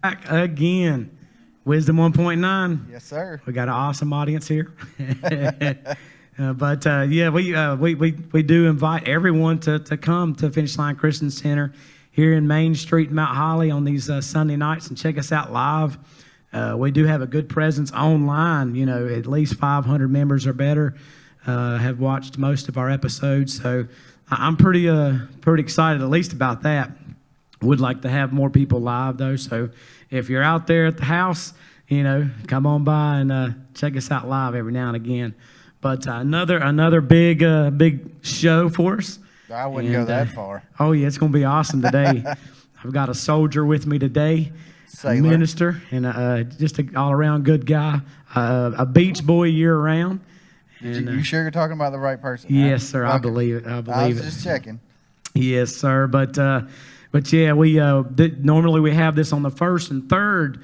Back again. Wisdom 1.9. Yes, sir. We got an awesome audience here. We do invite everyone to come to Finish Line Christian Center here in Main Street, Mount Holly on these Sunday nights and check us out live. We do have a good presence online. You know, at least 500 members or better have watched most of our episodes. So I'm pretty excited at least about that. Would like to have more people live though. So if you're out there at the house, you know, come on by and check us out live every now and again. But another big show for us. I wouldn't go that far. Oh yeah, it's going to be awesome today. I've got a soldier with me today, Sailor. a minister, and just an all-around good guy, a beach boy year-round. You sure you're talking about the right person? Yes, sir. Okay. I believe it. I was just checking. Yes, sir. But yeah, we normally we have this on the first and third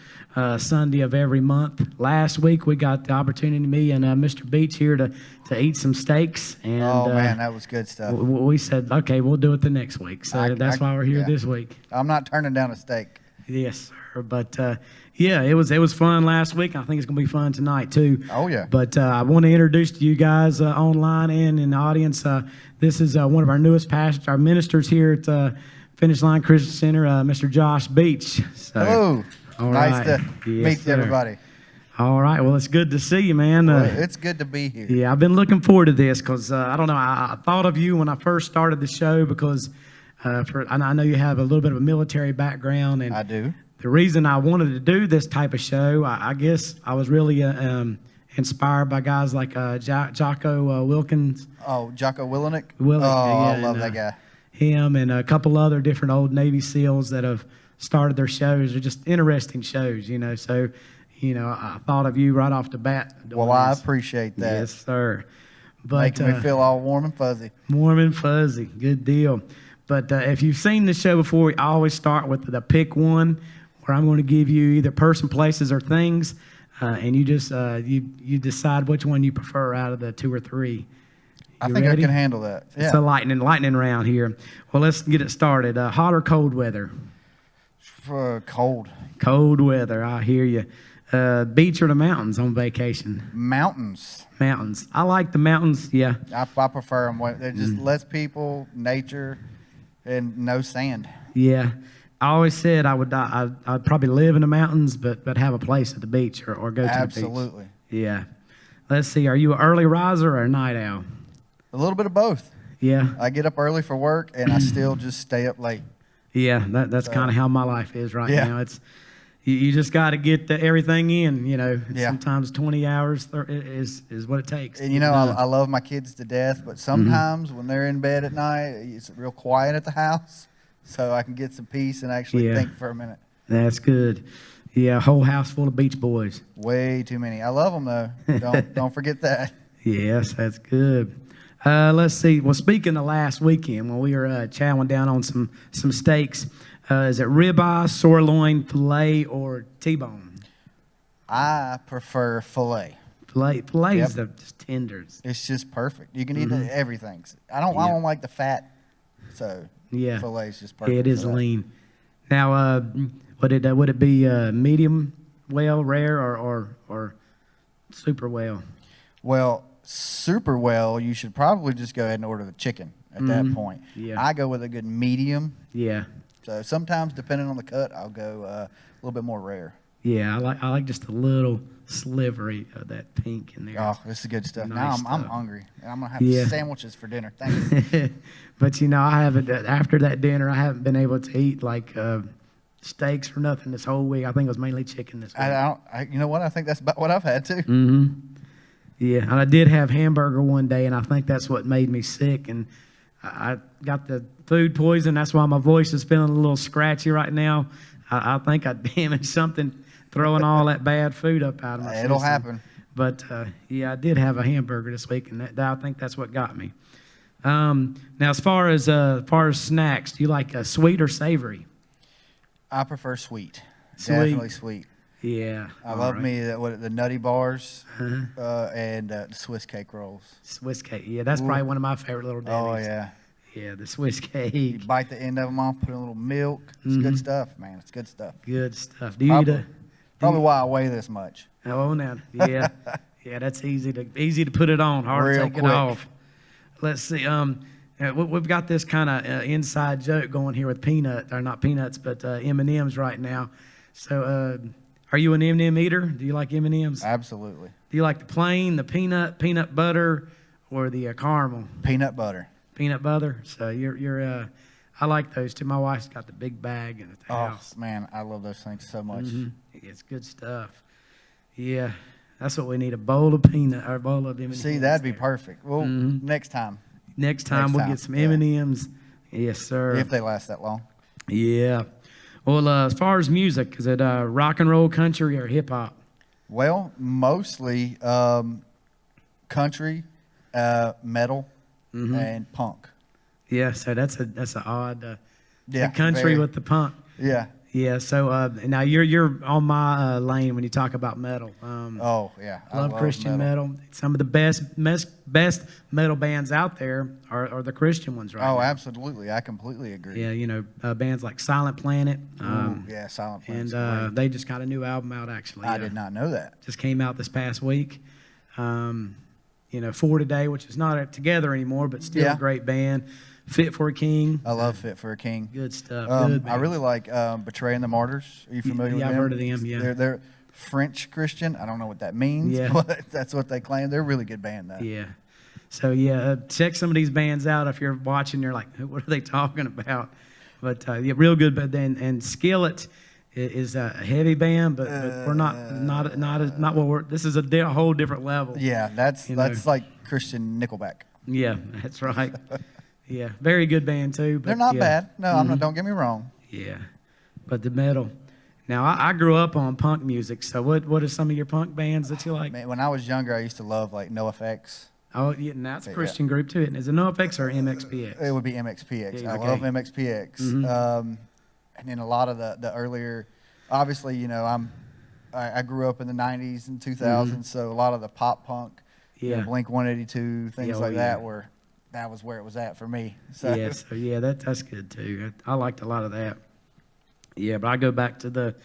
Sunday of every month. Last week we got the opportunity, me and Mr. Beach here to eat some steaks. And, oh man, that was good stuff. We said, okay, we'll do it the next week. So that's why we're here this week. I'm not turning down a steak. Yes, sir. But yeah, it was fun last week. I think it's gonna be fun tonight too. Oh yeah. But I want to introduce to you guys online and in the audience. This is one of our newest pastors, our ministers here at Finish Line Christian Center, Mr. Josh Beach. So, hello. Nice to meet everybody. All right. Well, it's good to see you, man. Well, it's good to be here. Yeah, I've been looking forward to this because I don't know. I thought of you when I first started the show because I know you have a little bit of a military background, and I do. The reason I wanted to do this type of show, I guess I was really inspired by guys like Jocko Wilkins. Oh, Jocko Willenick? Willenick, I yeah, love that guy. Him and a couple other different old Navy SEALs that have started their shows. They're just interesting shows, you know. So, you know, I thought of you right off the bat. Well, I appreciate that. Yes, sir. But, making me feel all warm and fuzzy. Warm and fuzzy. Good deal. But if you've seen the show before, I always start with the pick one, where I'm going to give you either person, places, or things, and you just you decide which one you prefer out of the two or three. I think ready? I can handle that. Yeah. It's a lightning round here. Well, let's get it started. Hot or cold weather? Cold. Cold weather. I hear you. Beach or the mountains on vacation? Mountains. Mountains. I like the mountains. Yeah. I prefer them. They're just less people, nature, and no sand. Yeah. I always said I'd probably live in the mountains, but have a place at the beach or go to the beach. Absolutely. Yeah. Let's see. Are you an early riser or a night owl? A little bit of both. Yeah. I get up early for work, and I still just stay up late. Yeah, that's kind of how my life is right now. It's you just got to get everything in, you know. Yeah. Sometimes 20 hours is what it takes. And, you know, I love my kids to death, but sometimes when they're in bed at night, it's real quiet at the house, so I can get some peace and actually think for a minute. That's good. Yeah, a whole house full of beach boys. Way too many. I love them, though. Don't forget that. Yes, that's good. Let's see. Well, speaking of last weekend when we were chowing down on some steaks, is it ribeye, sirloin, filet, or T-bone? I prefer filet. Filet is just tenders. It's just perfect. You can eat everything. I don't like the fat, so filet is just perfect. Yeah, it is lean. Now, would it be medium well, rare, or super well? Well, super well, you should probably just go ahead and order the chicken at that point. Yeah. I go with a good medium. Yeah. So sometimes, depending on the cut, I'll go a little bit more rare. Yeah, I like just a little slivery of that pink in there. Oh, this is good stuff. Nice now I'm hungry, and I'm gonna have sandwiches for dinner. Thanks. But you know, I haven't after that dinner. I haven't been able to eat like steaks or nothing this whole week. I think it was mainly chicken this week. You know what? I think that's about what I've had too. Mm-hmm. Yeah, and I did have hamburger one day, and I think that's what made me sick. And I got the food poison. That's why my voice is feeling a little scratchy right now. I think I damaged something throwing all that bad food up out of my system. It'll happen. But, yeah, I did have a hamburger this week, and I think that's what got me. Now, as far as snacks, do you like sweet or savory? I prefer sweet. Sweet. Definitely sweet. Yeah. I love me the nutty bars and Swiss cake rolls. Swiss cake. Yeah, that's probably one of my favorite little daddies. Oh, yeah. Yeah, the Swiss You cake. bite the end of them off, put in a little milk. It's good stuff, man. It's good stuff. Good stuff. Do you eat Probably why I weigh this much. Oh, now, yeah. Yeah, that's easy to put it on, hard Real to take quick. it off. Let's see. We've got this kind of inside joke going here with not peanuts, but M&Ms right now. So, are you an M&M eater? Do you like M&Ms? Absolutely. Do you like the plain, the peanut butter, or the caramel? Peanut butter. Peanut butter. So you're. I like those too. My wife's got the big bag at the house. Oh man, I love those things so much. It's good stuff. Yeah, that's what we need, a bowl of peanut or a bowl of M&Ms. See, that'd be perfect. Well, next time. Next time we'll get some M&Ms. Yes, sir. If they last that long. Yeah. Well, as far as music, is it rock and roll, country, or hip hop? Well, mostly country, metal, and punk. Yeah, so that's an odd Yeah, the country very. with the punk. Yeah. Yeah, so now you're on my lane when you talk about metal. Oh yeah, I love Christian metal. Some of the best metal bands out there are the Christian ones, right? Oh, now. absolutely. I completely agree. Yeah, bands like Silent Planet. Yeah, Silent Planet. And they just got a new album out, actually. I did not know that. Just came out this past week. For Today, which is not together anymore, but still a great band. Fit for a King. I love Fit for a King. Good stuff. I really like Betraying the Martyrs. Are you familiar with them? Yeah, I've heard of them, yeah. They're French Christian. I don't know what that means, but that's what they claim. They're a really good band, though. Yeah. So, check some of these bands out if you're watching. You're like, what are they talking about? But, real good. But then, and Skillet is a heavy band, but we're not what we're. This is a whole different level. Yeah, that's like Christian Nickelback. Yeah, that's right. Yeah, very good band too. But they're not bad. No, I'm not. Don't get me wrong. Yeah, but the metal. Now I grew up on punk music. So what are some of your punk bands that you like? Man, when I was younger, I used to love like NoFX. Oh yeah, and that's a Christian group too. Is it NoFX or MXPX? It would be MXPX. Yeah, I love MXPX. And then a lot of the earlier, obviously, I grew up in the 90s and 2000s, so a lot of the pop punk, Blink 182, things that was where it was at for me. So. Yeah, that's good too. I liked a lot of that. Yeah, but I go back to the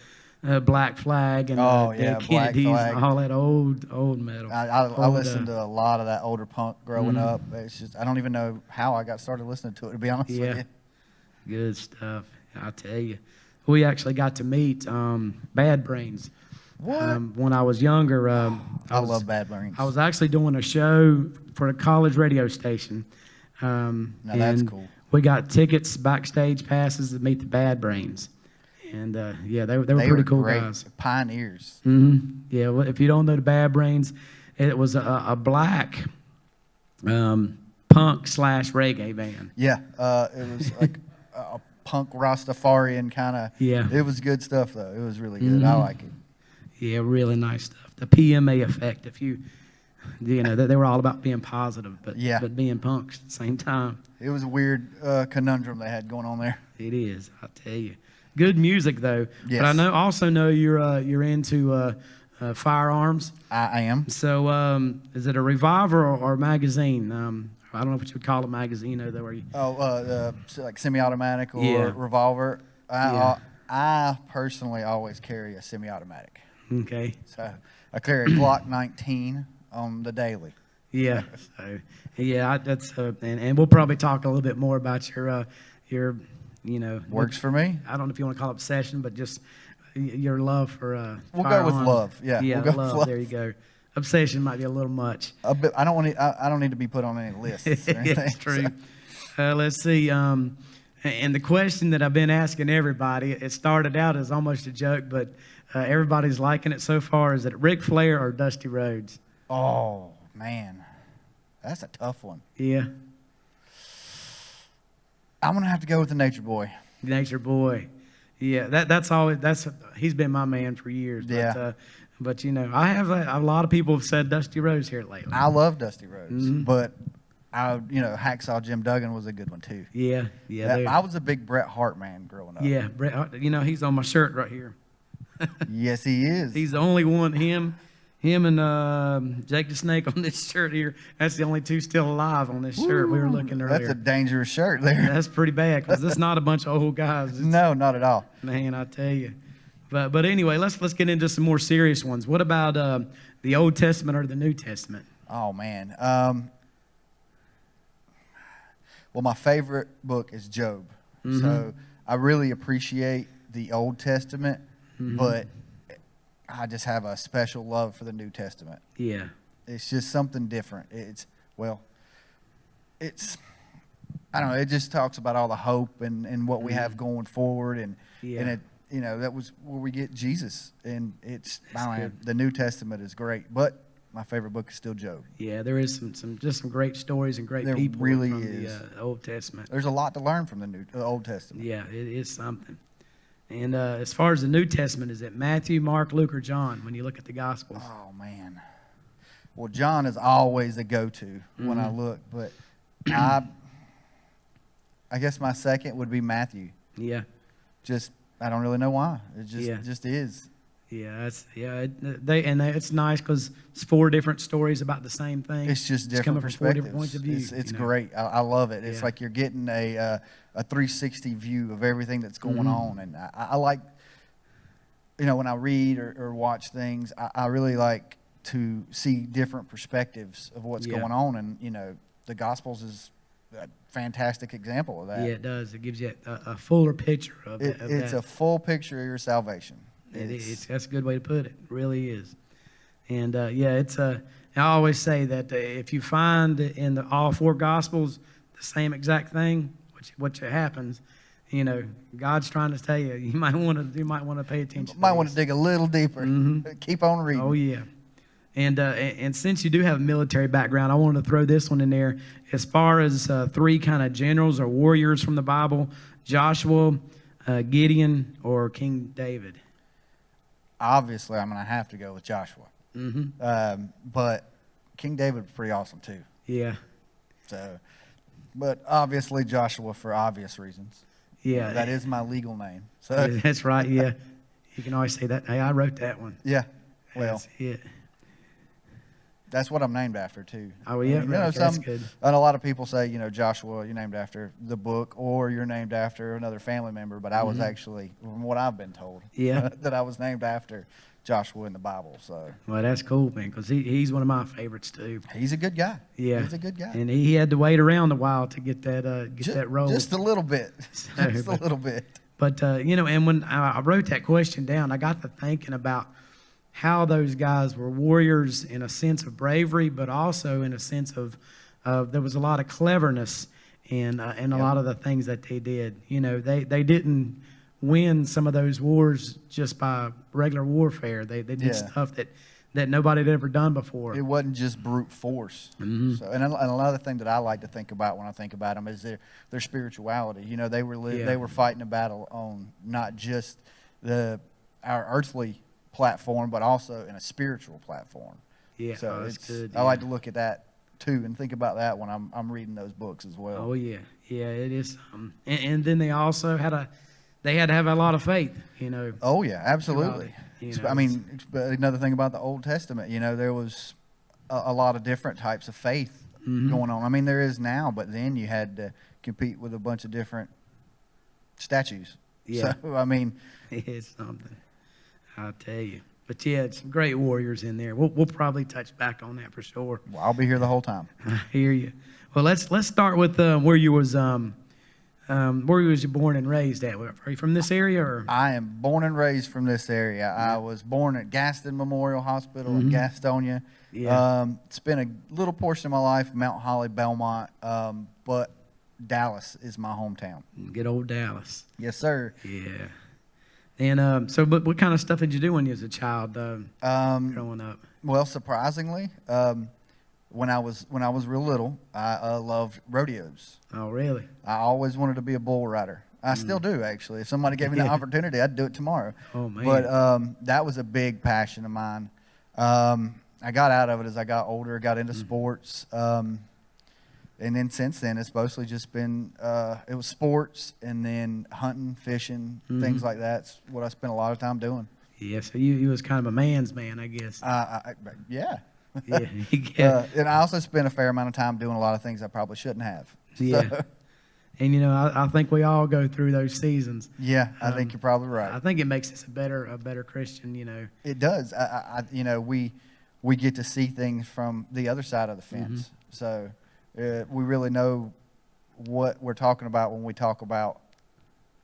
Black Flag and the Kennedys and all that old metal. I listened to a lot of that older punk growing up. It's just I don't even know how I got started listening to it, to be honest with you. Good stuff. I tell you, we actually got to meet Bad Brains. What? When I was younger, I love Bad Brains. I was actually doing a show for a college radio station. Now that's cool. We got tickets, backstage passes to meet the Bad Brains. And they were pretty cool great guys. Pioneers. Yeah, well, if you don't know the Bad Brains, it was a black punk / reggae band. Yeah, it was like a punk Rastafarian kind of. Yeah. It was good stuff though. It was really good. I like it. Yeah, really nice stuff. The PMA effect. If they were all about being positive, but being punks at the same time. It was a weird conundrum they had going on there. It is, I tell you. Good music though. Yes. But I also know you're into firearms. I am. So is it a revolver or a magazine? I don't know what you would call a magazine though. Where you? Like semi-automatic or revolver. I personally always carry a semi-automatic. Okay. So I carry a Glock 19 on the daily. Yeah. So that's and we'll probably talk a little bit more about your works for me. I don't know if you want to call it obsession, but just your love for we'll firearms. go with love. Yeah. Yeah, we'll go love. with love. There you go. Obsession might be a little much. I don't need to be put on any lists. Or anything, That's true. Let's see. And the question that I've been asking everybody, it started out as almost a joke, but everybody's liking it so far. Is it Ric Flair or Dusty Rhodes? Oh man, that's a tough one. Yeah. I'm gonna have to go with the Nature Boy. Nature Boy. Yeah, he's been my man for years. But I have a lot of people have said Dusty Rhodes here lately. I love Dusty Rhodes, but Hacksaw Jim Duggan was a good one too. Yeah. I was a big Bret Hart man growing up. Yeah, Bret Hart, he's on my shirt right here. Yes, he is. He's the only one. Him Him and Jake the Snake on this shirt here. That's the only two still alive on this shirt. We were looking earlier. That's a dangerous shirt there. That's pretty bad because it's not a bunch of old guys. No, not at all. Man, I tell you. But anyway, let's get into some more serious ones. What about the Old Testament or the New Testament? Oh, man. Well, my favorite book is Job. Mm-hmm. So I really appreciate the Old Testament, but I just have a special love for the New Testament. Yeah. It's just something different. I don't know, it just talks about all the hope and what we have going forward, and it, that was where we get Jesus, and the New Testament is great, but my favorite book is still Job. Yeah, there is some great stories and great people really from is. The Old Testament. There's a lot to learn from the Old Testament. Yeah, it is something. And as far as the New Testament, is it Matthew, Mark, Luke, or John when you look at the Gospels? Oh, man. Well, John is always a go-to when I look, but I guess my second would be Matthew. Yeah. I don't really know why. It just is. Yeah, it's nice because it's 4 different stories about the same thing. It's just different coming perspectives. From 4 different points of view. It's great. I love it. It's like you're getting a 360 view of everything that's going on, and I like, when I read or watch things, I really like to see different perspectives of what's going on, and the Gospels is a fantastic example of that. Yeah, it does. It gives you a fuller picture of it. It's a full picture of your salvation. That's a good way to put it. It really is. And I always say that if you find in all 4 Gospels the same exact thing, which happens, God's trying to tell you, you might want to pay attention. Might want to dig a little deeper. Keep on reading. Oh yeah. And since you do have a military background, I wanted to throw this one in there. As far as 3 kind of generals or warriors from the Bible, Joshua, Gideon, or King David. Obviously, I'm going to have to go with Joshua. But King David was pretty awesome too. Yeah. So, but obviously Joshua for obvious reasons. Yeah. That is my legal name. So that's right. Yeah. You can always say that. Hey, I wrote that one. Yeah. Well. That's it. That's what I'm named after too. Oh yeah, that's good. And a lot of people say, Joshua, you're named after the book, or you're named after another family member. But I was actually, from what I've been told, that I was named after Joshua in the Bible. So. Well, that's cool, man, because he's one of my favorites too. He's a good guy. Yeah, he's a good guy. And he had to wait around a while to get that role. Just a little bit. A little bit. But and when I wrote that question down, I got to thinking about how those guys were warriors in a sense of bravery, but also in a sense of there was a lot of cleverness in a lot of the things that they did. They didn't win some of those wars just by regular warfare. They did stuff that nobody had ever done before. It wasn't just brute force. So, and another thing that I like to think about when I think about them is their spirituality. They were fighting a battle on not just our earthly platform, but also in a spiritual platform. Yeah, so that's good. I like to look at that too and think about that when I'm reading those books as well. Oh yeah, it is. And then they also had to have a lot of faith. Oh yeah, absolutely. Another thing about the Old Testament, there was a lot of different types of faith going on. I mean, there is now, but then you had to compete with a bunch of different statues. Yeah. So I mean, it's something. I'll tell you. But yeah, it's some great warriors in there. We'll probably touch back on that for sure. Well, I'll be here the whole time. I hear you. Well, let's start with where you was born and raised at. Are you from this area or? I am born and raised from this area. I was born at Gaston Memorial Hospital in Gastonia. Yeah. Spent a little portion of my life in Mount Holly, Belmont, but Dallas is my hometown. Good old Dallas. Yes, sir. Yeah. And but what kind of stuff did you do when you was a child growing up? Well, surprisingly, when I was real little, I loved rodeos. Oh, really? I always wanted to be a bull rider. I still do, actually. If somebody gave me the opportunity, I'd do it tomorrow. Oh, man. But that was a big passion of mine. I got out of it as I got older, got into sports. And then since then, it's mostly just been, it was sports and then hunting, fishing, things like that. It's what I spent a lot of time doing. Yeah, so you was kind of a man's man, I guess. Yeah. Yeah, yeah, And I also spent a fair amount of time doing a lot of things I probably shouldn't have. yeah. So, And I think we all go through those seasons. yeah, I think you're probably right. I think it makes us a better Christian. It does. We get to see things from the other side of the fence. So we really know what we're talking about when we talk about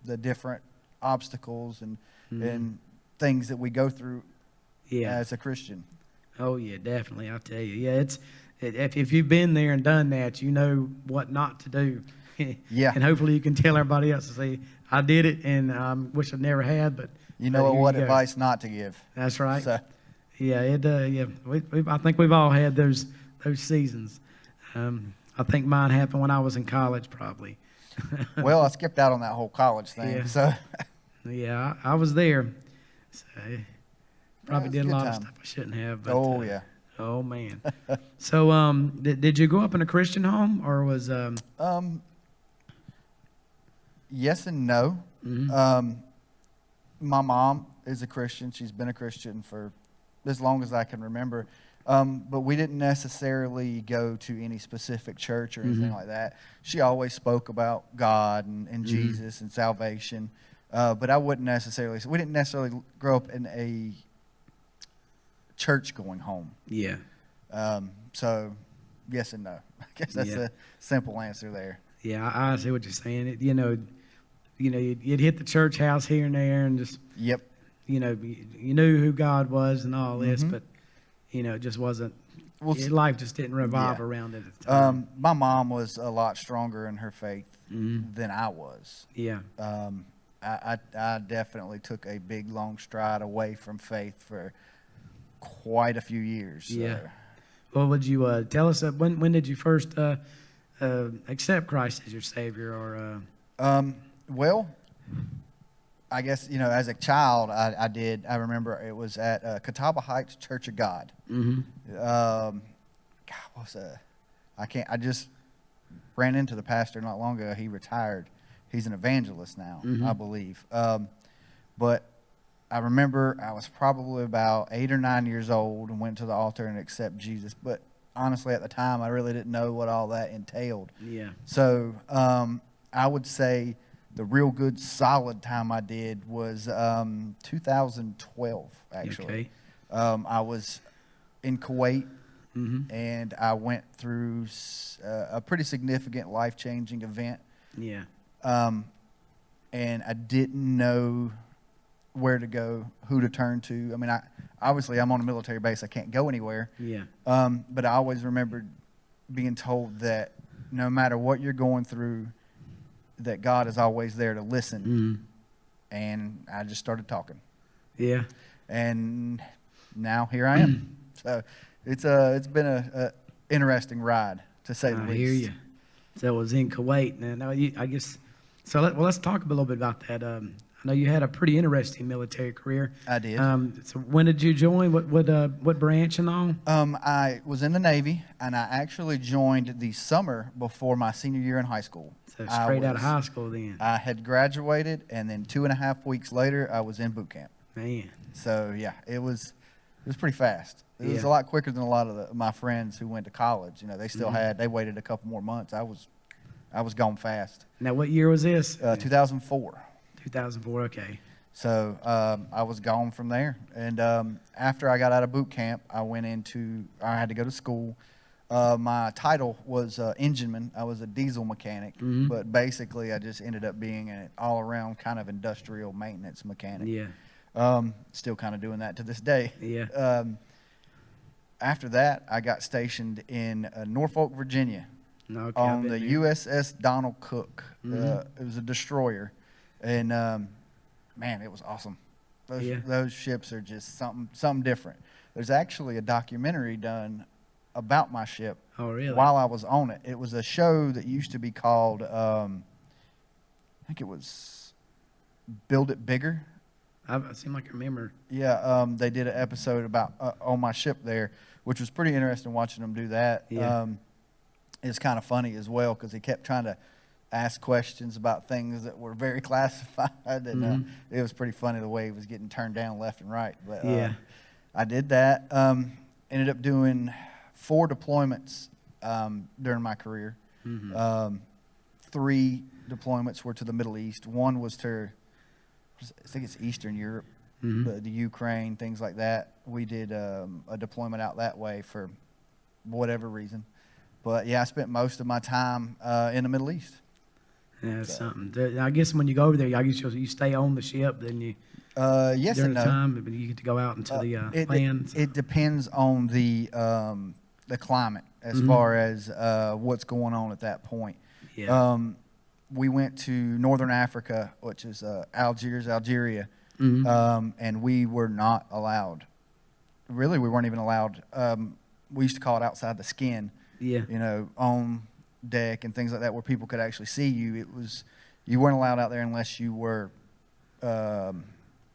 the different obstacles and things that we go through as a Christian. Oh yeah, definitely. I'll tell you. Yeah, if you've been there and done that, you know what not to do. Yeah. And hopefully you can tell everybody else to say, I did it, and I wish I never had, but You know what advice not to give. That's right. So, Yeah, I think we've all had those seasons. I think mine happened when I was in college, probably. well, I skipped out on that whole college thing. Yeah. So, Yeah, I was there. So probably it's did a good lot of time. stuff I shouldn't have. But, oh yeah. Oh man. So did you grow up in a Christian home, or was Yes and no. Mhm. My mom is a Christian. She's been a Christian for as long as I can remember. But we didn't necessarily go to any specific church or anything like that. She always spoke about God and Jesus and salvation. But I wouldn't necessarily, we didn't necessarily grow up in a church going home. Yeah. So yes and no. I guess that's a simple answer there. Yeah, I see what you're saying. You'd hit the church house here and there, and just Yep. you knew who God was and all this, but it just wasn't. Well, Life just didn't revolve around it at the time. My mom was a lot stronger in her faith than I was. Yeah. I definitely took a big long stride away from faith for quite a few years. So. Yeah. Well, would you tell us when did you first accept Christ as your Savior, or? Well, I guess as a child I did. I remember it was at Catawba Heights Church of God. God, I just ran into the pastor not long ago. He retired. He's an evangelist now, I believe. But I remember I was probably about 8 or 9 years old and went to the altar and accepted Jesus. But honestly, at the time, I really didn't know what all that entailed. Yeah. So I would say the real good, solid time I did was 2012, actually. Okay. I was in Kuwait, and I went through a pretty significant life-changing event. Yeah. And I didn't know where to go, who to turn to. I mean, obviously I'm on a military base. I can't go anywhere. Yeah. But I always remembered being told that no matter what you're going through, that God is always there to listen. And I just started talking. Yeah. And now here I am. So it's been a interesting ride, to say the least. I hear you. So it was in Kuwait. Now I guess. So let's talk a little bit about that. I know you had a pretty interesting military career. I did. So when did you join? What branch and all? I was in the Navy, and I actually joined the summer before my senior year in high school. So straight out of high school then. I had graduated, and then 2.5 weeks later, I was in boot camp. Man. So yeah, it was pretty fast. It was a lot quicker than a lot of my friends who went to college. They still they waited a couple more months. I was gone fast. Now what year was this? 2004. 2004. Okay. So I was gone from there, and after I got out of boot camp, I had to go to school. My title was engineman. I was a diesel mechanic, but basically I just ended up being an all-around kind of industrial maintenance mechanic. Yeah. Still kind of doing that to this day. Yeah. After that, I got stationed in Norfolk, Virginia, Okay, on the USS Donald Cook. It was a destroyer, and man, it was awesome. Those ships are just something different. There's actually a documentary done about my ship. Oh, really? While I was on it. It was a show that used to be called, I think it was Build It Bigger. I seem like I remember. Yeah, they did an episode about on my ship there, which was pretty interesting watching them do that. Yeah. It's kind of funny as well because he kept trying to ask questions about things that were very classified, and it was pretty funny the way he was getting turned down left and right. But I did that. Ended up doing 4 deployments during my career. 3 deployments were to the Middle East. One was to, I think it's Eastern Europe, the Ukraine, things like that. We did a deployment out that way for whatever reason. But yeah, I spent most of my time in the Middle East. Yeah, that's something. I guess when you go over there, I guess you stay on the ship, then you. Yes during and the no. time, but you get to go out into the land. It depends on the climate as far as what's going on at that point. Yeah. We went to Northern Africa, which is Algeria, and we were not allowed. Really, we weren't even allowed. We used to call it outside the skin. Yeah. You know, on deck and things like that, where people could actually see you. You weren't allowed out there unless you were,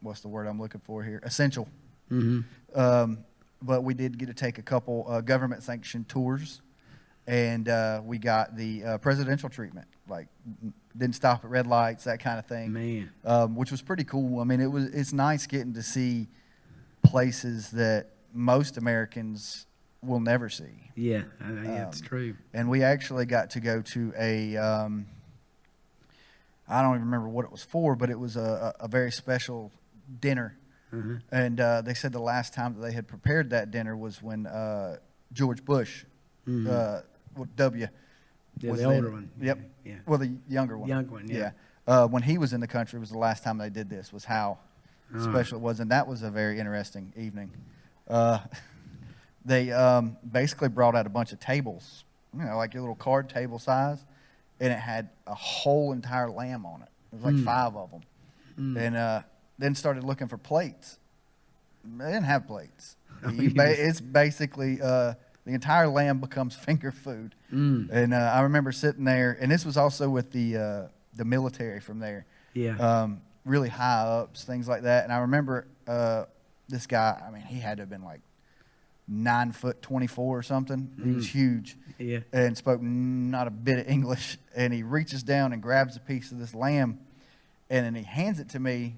what's the word I'm looking for here? Essential. But we did get to take a couple government-sanctioned tours, and we got the presidential treatment. Like, didn't stop at red lights, that kind of thing. Man. Which was pretty cool. I mean, it's nice getting to see places that most Americans will never see. Yeah, it's true. And we actually got to go to a, I don't even remember what it was for, but it was a very special dinner. And they said the last time that they had prepared that dinner was when George Bush, W. Yeah, was the older one. Yep. Yeah. Well, the younger one. Young one, yeah. When he was in the country was the last time they did this, was how special it was. And that was a very interesting evening. They basically brought out a bunch of tables, you know, like your little card table size, and it had a whole entire lamb on it. It was like 5 of them. And then started looking for plates. They didn't have plates. It's basically the entire lamb becomes finger food. And I remember sitting there, and this was also with the military from there. Yeah. Really high ups, things like that. And I remember this guy, I mean, he had to have been like 9'24" or something. He was huge. Yeah. And spoke not a bit of English. And he reaches down and grabs a piece of this lamb, and then he hands it to me.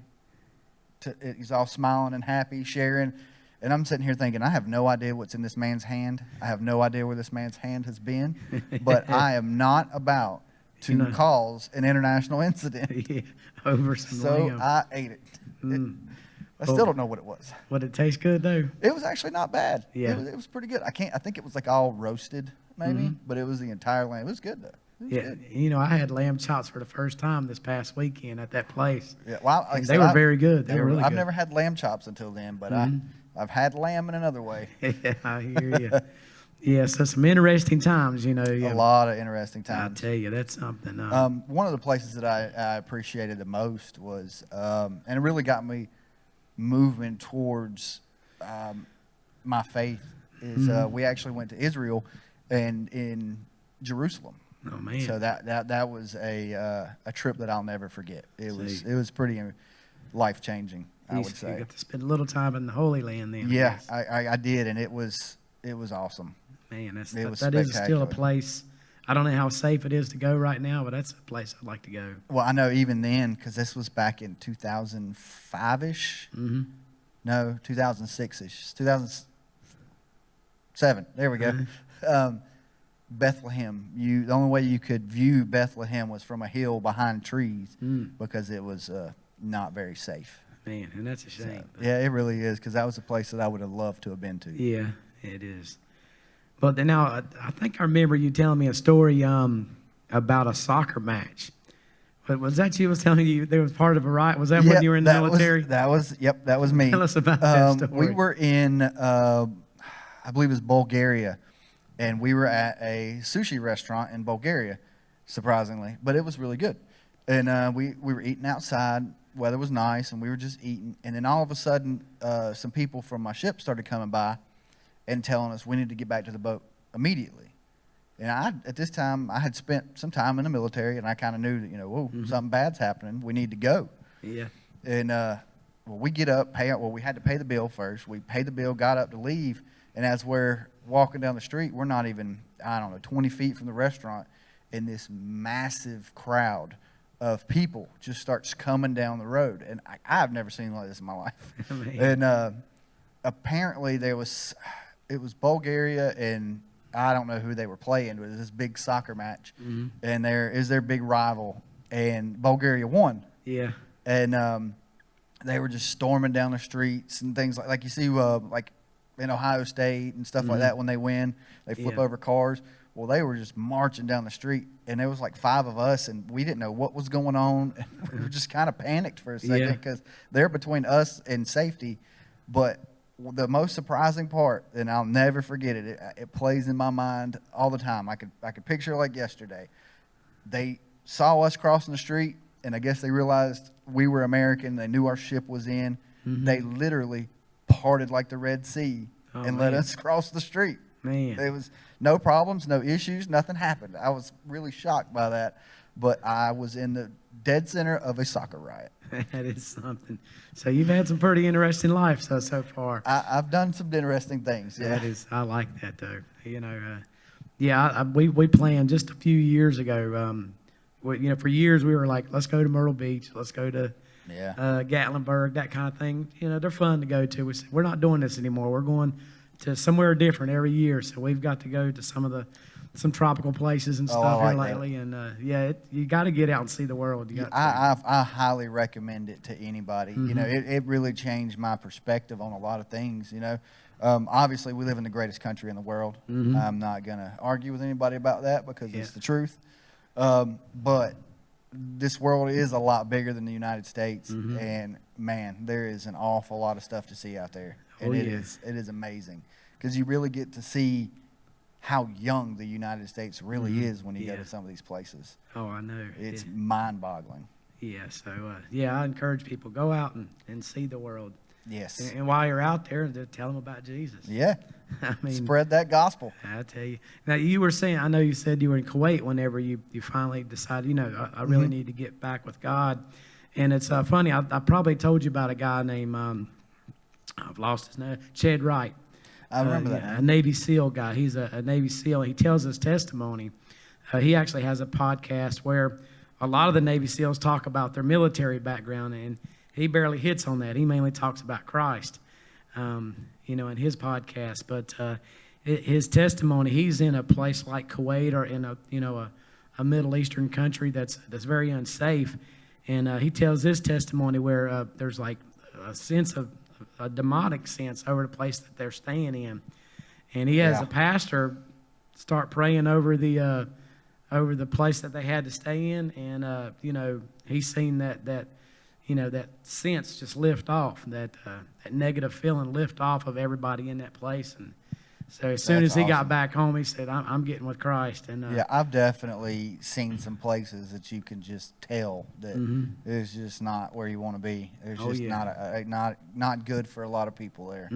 He's all smiling and happy, sharing. And I'm sitting here thinking, I have no idea what's in this man's hand. I have no idea where this man's hand has been. But I am not about to cause an international incident. Yeah, over some lamb. I ate it. I still don't know what it was. Would it taste good, though? It was actually not bad. Yeah. It was pretty good. I think it was like all roasted, maybe. But it was the entire lamb. It was good, though. Yeah, good. you know, I had lamb chops for the first time this past weekend at that place. Yeah, well, like they were very good. They were really I've good. never had lamb chops until then, but I've had lamb in another way. Yeah, I hear you. Yeah, so some interesting times, you know. A lot of interesting times. I tell you, that's something. One of the places that I appreciated the most was, and it really got me moving towards my faith, is we actually went to Israel and in Jerusalem. Oh man! So that was a trip that I'll never forget. It was pretty life changing. I would say. You got to spend a little time in the Holy Land then. Yeah, I did, and it was awesome. Man, that spectacular. is still a place. I don't know how safe it is to go right now, but that's a place I'd like to go. Well, I know even then, because this was back in 2005-ish. No, 2006-ish. 2007. There we go. Bethlehem. The only way you could view Bethlehem was from a hill behind trees because it was not very safe. Man, and that's a shame. So, yeah, it really is, because that was a place that I would have loved to have been to. Yeah, it is. But then now, I think I remember you telling me a story about a soccer match. But was that you was telling me there was part of a riot? Was that when you were in the military? That was me. Tell us about that story. We were in, I believe it was Bulgaria, and we were at a sushi restaurant in Bulgaria, surprisingly. But it was really good. And we were eating outside. Weather was nice, and we were just eating. And then all of a sudden, some people from my ship started coming by and telling us we need to get back to the boat immediately. And at this time, I had spent some time in the military, and I kind of knew that, something bad's happening. We need to go. Yeah. And we get up, we had to pay the bill first. We paid the bill, got up to leave, and as we're walking down the street, we're not even, 20 feet from the restaurant, and this massive crowd of people just starts coming down the road. And I've never seen like this in my life. And apparently it was Bulgaria, and I don't know who they were playing, but it was this big soccer match. And there is their big rival, and Bulgaria won. Yeah. And they were just storming down the streets and things like you see like in Ohio State and stuff like that. When they win, they flip over cars. Well, they were just marching down the street, and there was like 5 of us, and we didn't know what was going on. We were just kind of panicked for a second because they're between us and safety. But the most surprising part, and I'll never forget it, it plays in my mind all the time. I could picture it like yesterday. They saw us crossing the street, and I guess they realized we were American. They knew our ship was in. They literally parted like the Red Sea and let us cross the street. Man. There was no problems, no issues, nothing happened. I was really shocked by that, but I was in the dead center of a soccer riot. That is something. So you've had some pretty interesting life so far. I've done some interesting things. Yeah. That is, I like that though. You know, we planned just a few years ago. For years we were like, let's go to Myrtle Beach, let's go to Gatlinburg, that kind of thing. You know, they're fun to go to. We said, we're not doing this anymore. We're going to somewhere different every year. So we've got to go to some tropical places and stuff here lately. That. And you got to get out and see the world. I highly recommend it to anybody. You know, it really changed my perspective on a lot of things. You know, obviously we live in the greatest country in the world. I'm not gonna argue with anybody about that because it's the truth. But this world is a lot bigger than the United States, and man, there is an awful lot of stuff to see out there. And it is amazing because you really get to see how young the United States really is when you go to some of these places. Oh, I know. It's mind-boggling. Yeah, so, I encourage people, go out and see the world. Yes. And while you're out there, tell them about Jesus. Yeah. I mean, spread that gospel. I tell you. Now, you were saying, I know you said you were in Kuwait whenever you finally decided, I really need to get back with God. And it's funny, I probably told you about a guy named... I've lost his name. Chad Wright. I remember that. A Navy SEAL guy. He's a Navy SEAL. He tells his testimony. He actually has a podcast where a lot of the Navy SEALs talk about their military background, and he barely hits on that. He mainly talks about Christ, in his podcast. But his testimony, he's in a place like Kuwait or in a Middle Eastern country that's very unsafe, and he tells his testimony where there's like a sense of a demonic sense over the place that they're staying in, and he has a pastor start praying over the place that they had to stay in, and he's seen that sense just lift off, that negative feeling lift off of everybody in that place. And so as soon as he got back home, he said, I'm getting with Christ. And I've definitely seen some places that you can just tell that it's just not where you want to be. It's just not good for a lot of people there.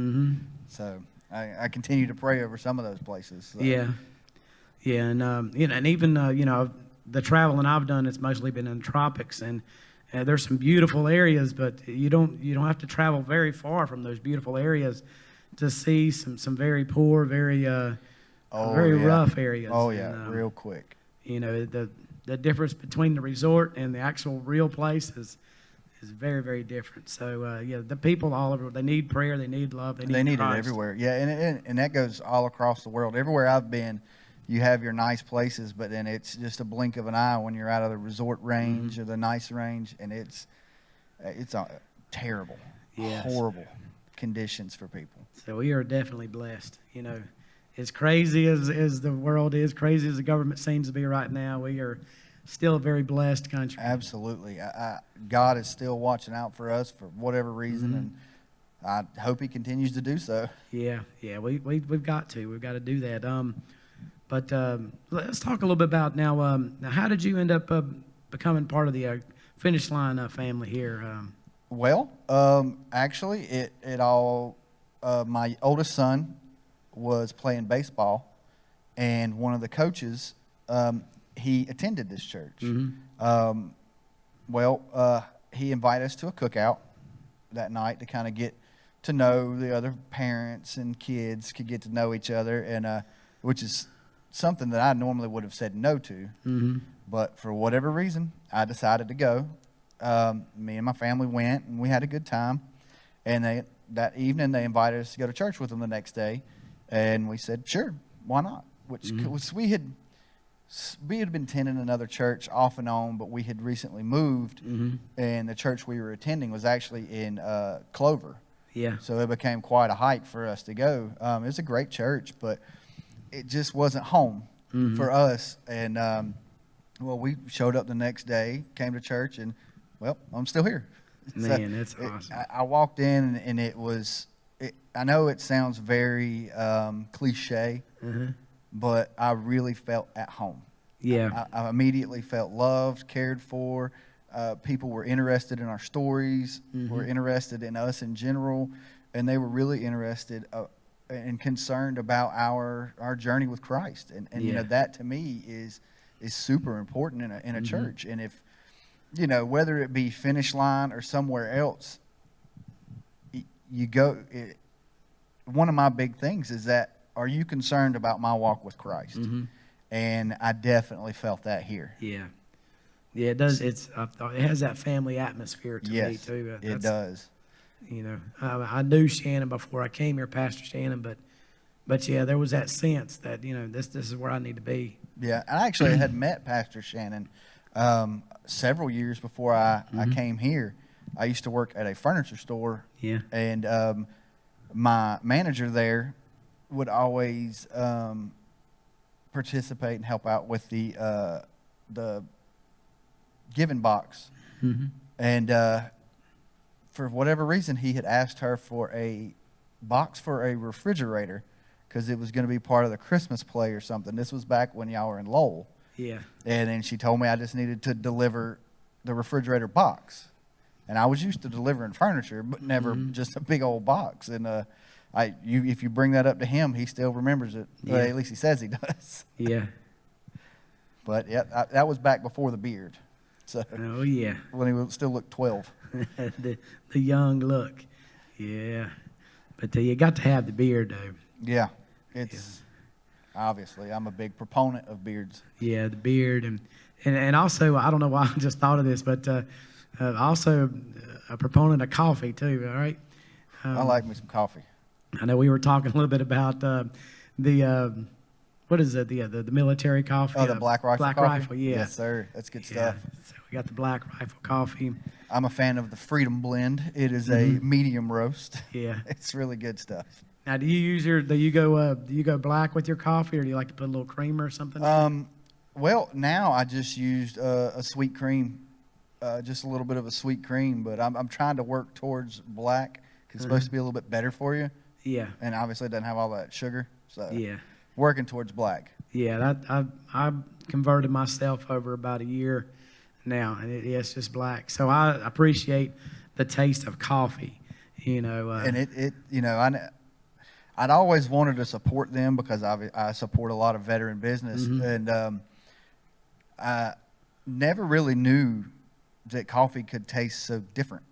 So I continue to pray over some of those places. So. Yeah, and and even the traveling I've done, it's mostly been in the tropics, and there's some beautiful areas, but you don't have to travel very far from those beautiful areas to see some very poor, very rough areas. Oh yeah, and, real quick. The difference between the resort and the actual real place is very, very different. So the people all over, they need prayer, they need love, they need Christ. It everywhere. Yeah, and that goes all across the world. Everywhere I've been, you have your nice places, but then it's just a blink of an eye when you're out of the resort range or the nice range, and it's terrible, horrible conditions for people. So we are definitely blessed. As crazy as the world is, crazy as the government seems to be right now, we are still a very blessed country. Absolutely. God is still watching out for us for whatever reason, and I hope He continues to do so. Yeah, we've got to do that. But let's talk a little bit about now how did you end up becoming part of the Finish Line family here? Well, actually, it all, my oldest son was playing baseball, and one of the coaches, he attended this church. He invited us to a cookout that night to kind of get to know the other parents, and kids could get to know each other, and which is something that I normally would have said no to. Mm-hmm. But for whatever reason, I decided to go. Me and my family went, and we had a good time. And that evening, they invited us to go to church with them the next day. And we said, sure, why not? Which was, we had been attending another church off and on, but we had recently moved. And the church we were attending was actually in Clover. Yeah. So it became quite a hike for us to go. It was a great church, but it just wasn't home for us. And, well, we showed up the next day, came to church, and, well, I'm still here. Man, that's awesome. I walked in, and it was, I know it sounds very cliche, but I really felt at home. Yeah. I immediately felt loved, cared for. People were interested in our stories, were interested in us in general, and they were really interested and concerned about our journey with Christ. And you know, that to me is super important in a church. And if, you know, whether it be Finish Line or somewhere else, you go. One of my big things is that, are you concerned about my walk with Christ? And I definitely felt that here. Yeah. Yeah, it does. It has that family atmosphere to me too. It does. You know, I knew Shannon before I came here, Pastor Shannon, but yeah, there was that sense that, you know, this is where I need to be. Yeah, I actually had met Pastor Shannon several years before I came here. I used to work at a furniture store. Yeah. And my manager there would always participate and help out with the giving box. And for whatever reason, he had asked her for a box for a refrigerator because it was going to be part of the Christmas play or something. This was back when y'all were in Lowell. Yeah. And then she told me I just needed to deliver the refrigerator box. And I was used to delivering furniture, but never just a big old box. And if you bring that up to him, he still remembers it. Yeah. At least he says he does. Yeah. But yeah, that was back before the beard. So Oh yeah. when he still looked 12. the young look. Yeah. But you got to have the beard though. Yeah, it's obviously I'm a big proponent of beards. Yeah, the beard and also I don't know why I just thought of this, but also a proponent of coffee too. All right. I like me some coffee. I know we were talking a little bit about the what is it? The military coffee. Oh, the Black Rifle Black coffee? Rifle, yeah. Yes, sir. That's good Yeah. stuff. So we got the Black Rifle coffee. I'm a fan of the Freedom Blend. It is a medium roast. Yeah. It's really good stuff. Now, do you go black with your coffee, or do you like to put a little creamer or something? Well, now I just used a sweet cream, just a little bit of a sweet cream, but I'm trying to work towards black. It's supposed to be a little bit better for you, Yeah. and obviously it doesn't have all that sugar. So Yeah. working towards black. Yeah. I converted myself over about a year now, and it's just black. So I appreciate the taste of coffee. You know. And it you know, I'd always wanted to support them because I support a lot of veteran business, and I never really knew that coffee could taste so different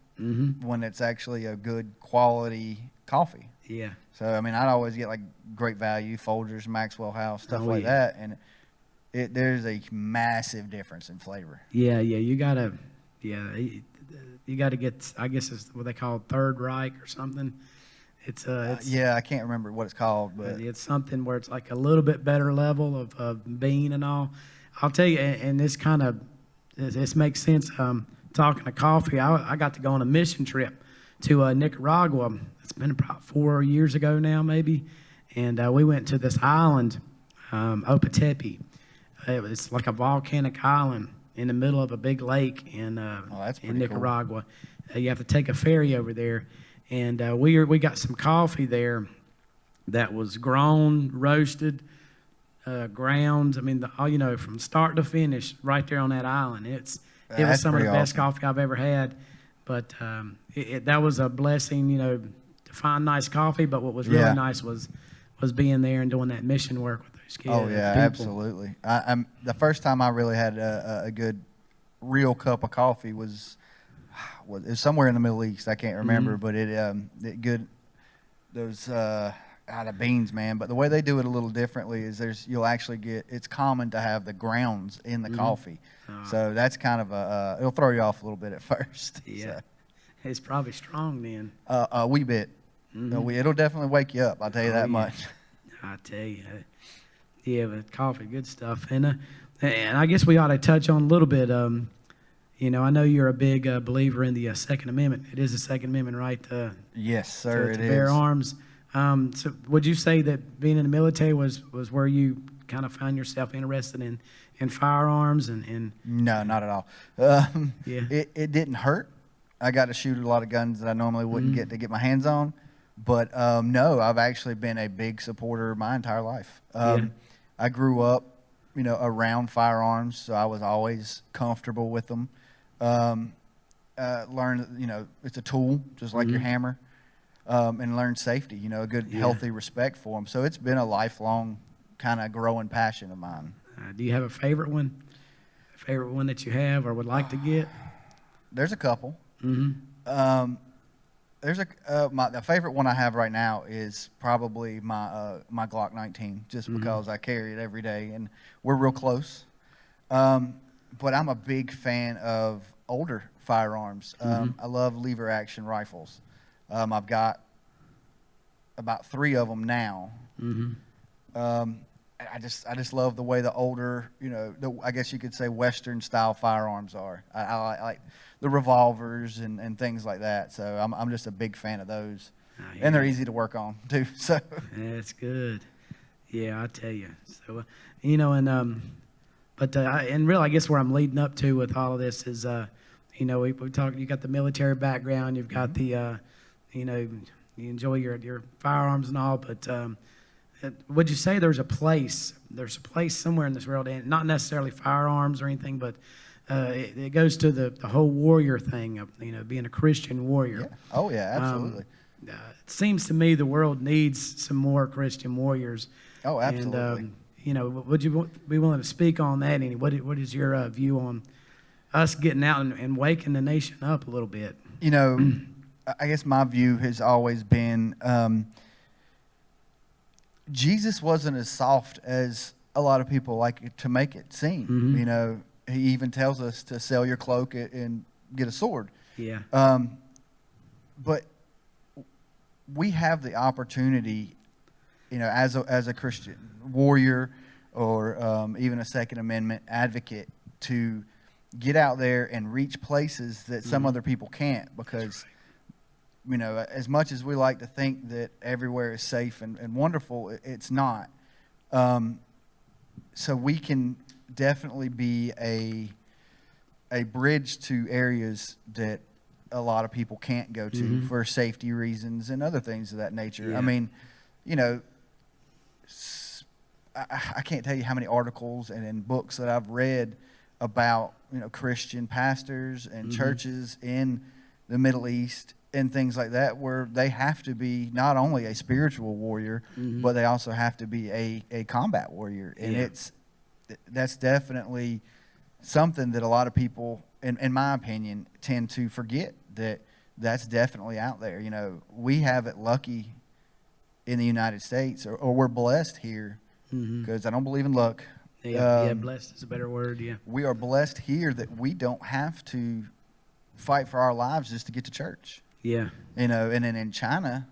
when it's actually a good quality coffee. Yeah. So I mean, I'd always get like Great Value, Folgers, Maxwell House, stuff like yeah. that, and there's a massive difference in flavor. Yeah. You gotta get. I guess it's what they call Third Reich or something. It's yeah, I can't remember what it's called, but it's something where it's like a little bit better level of bean and all. I'll tell you, and this makes sense. Talking to coffee, I got to go on a mission trip to Nicaragua. It's been about 4 years ago now, maybe, and we went to this island, Opetepe. It's like a volcanic island in the middle of a big lake in Nicaragua. Cool. You have to take a ferry over there. And we got some coffee there that was grown, roasted, ground. I mean, from start to finish, right there on that island. It was some of the best coffee I've ever had. But that was a blessing, to find nice coffee. But what was really nice was being there and doing that mission work with those kids. Oh yeah, absolutely. The first time I really had a good, real cup of coffee was somewhere in the Middle East. I can't remember, but those out of beans, man. But the way they do it a little differently is you'll actually get, it's common to have the grounds in the coffee. So that's kind of it'll throw you off a little bit at first. Yeah. So. It's probably strong then. A wee bit. It'll definitely wake you up, I'll tell you that much. I tell you. Yeah, but coffee, good stuff. And I guess we ought to touch on a little bit. You know, I know you're a big believer in the Second Amendment. It is the Second Amendment, right? Yes, sir, to bear arms. So would you say that being in the military was where you kind of found yourself interested in firearms? And No, not at all. Yeah. It didn't hurt. I got to shoot a lot of guns that I normally wouldn't get to get my hands on. But no, I've actually been a big supporter my entire life. I grew up, you know, around firearms, so I was always comfortable with them. Learned, you know, it's a tool, just like your hammer, and learned safety, you know, a good, healthy respect for them. So it's been a lifelong kind of growing passion of mine. Do you have a favorite one? A favorite one that you have or would like to get? There's a couple. The favorite one I have right now is probably my Glock 19, just because I carry it every day and we're real close. But I'm a big fan of older firearms. I love lever action rifles. I've got about 3 of them now. I just love the way the older, you know, I guess you could say Western style firearms are. I like the revolvers and things like that. So I'm just a big fan of those. And they're easy to work on too. So that's good. Yeah, I tell you. So, you know, and really, I guess where I'm leading up to with all of this is, you know, we talk. You got the military background. You've got the, you know, you enjoy your firearms and all. But would you say there's a place somewhere in this world, and not necessarily firearms or anything, but it goes to the whole warrior thing of, you know, being a Christian warrior. Yeah. Oh yeah, absolutely. It seems to me the world needs some more Christian warriors. Oh, absolutely. And, you know, would you be willing to speak on that? What is your view on us getting out and waking the nation up a little bit? You know, I guess my view has always been Jesus wasn't as soft as a lot of people like to make it seem. You know, he even tells us to sell your cloak and get a sword. Yeah. But we have the opportunity, you know, as a Christian warrior or even a Second Amendment advocate, to get out there and reach places that some other people can't, because, you know, as much as we like to think that everywhere is safe and wonderful, it's not. So we can definitely be a bridge to areas that a lot of people can't go to for safety reasons and other things of that nature. Yeah. I mean, you know, I can't tell you how many articles and books that I've read about, you know, Christian pastors and churches in the Middle East and things like that, where they have to be not only a spiritual warrior, but they also have to be a combat warrior. And that's definitely something that a lot of people, in my opinion, tend to forget, that's definitely out there. You know, we have it lucky in the United States, or we're blessed here, because I don't believe in luck. Yeah, blessed is a better word, yeah. We are blessed here that we don't have to fight for our lives just to get to church. Yeah. You know, and then in China,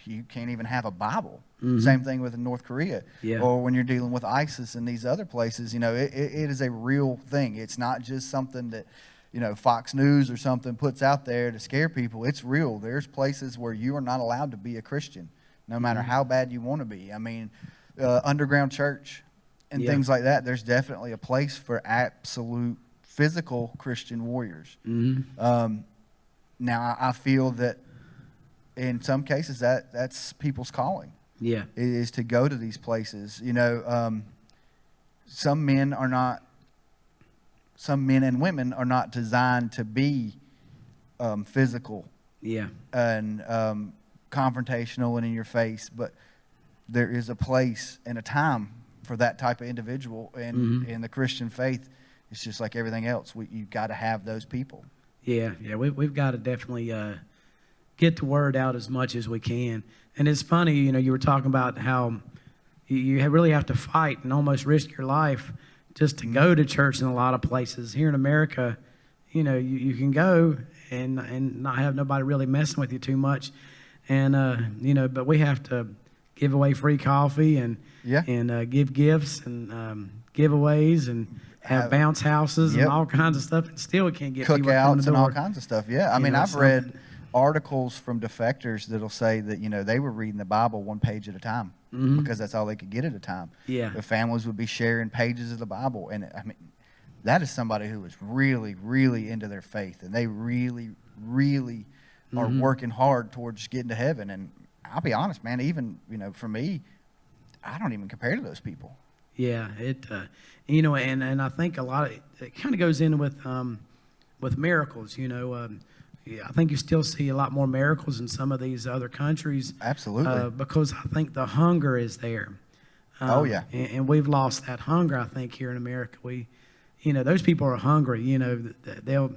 you can't even have a Bible. Same thing with North Korea. Yeah. Or when you're dealing with ISIS and these other places, you know, it is a real thing. It's not just something that, you know, Fox News or something puts out there to scare people. It's real. There's places where you are not allowed to be a Christian, no matter how bad you want to be. I mean, underground church and things like that, there's definitely a place for absolute physical Christian warriors. Now, I feel that in some cases that's people's calling. Yeah. Is to go to these places. You know, some men and women are not designed to be physical. Yeah. And confrontational and in your face, but there is a place and a time for that type of individual. And in the Christian faith, it's just like everything else. You've got to have those people. Yeah, we've got to definitely get the word out as much as we can. And it's funny, you were talking about how you really have to fight and almost risk your life just to go to church in a lot of places. Here in America, you can go and not have nobody really messing with you too much. And, but we have to give away free coffee and give gifts and giveaways and have bounce houses and all kinds of stuff. And still we can't get people cookouts to the and door. all kinds of stuff. Yeah, I mean, I've read articles from defectors that'll say that they were reading the Bible one page at a time because that's all they could get at a time. Yeah, their families would be sharing pages of the Bible, and I mean, that is somebody who was really, really into their faith, and they really, really are working hard towards getting to heaven. And I'll be honest, man, even for me, I don't even compare to those people. Yeah, and I think a lot of it kind of goes in with miracles. I think you still see a lot more miracles in some of these other countries. Absolutely. Because I think the hunger is there. Oh yeah. And we've lost that hunger, I think, here in America. Those people are hungry. They'll.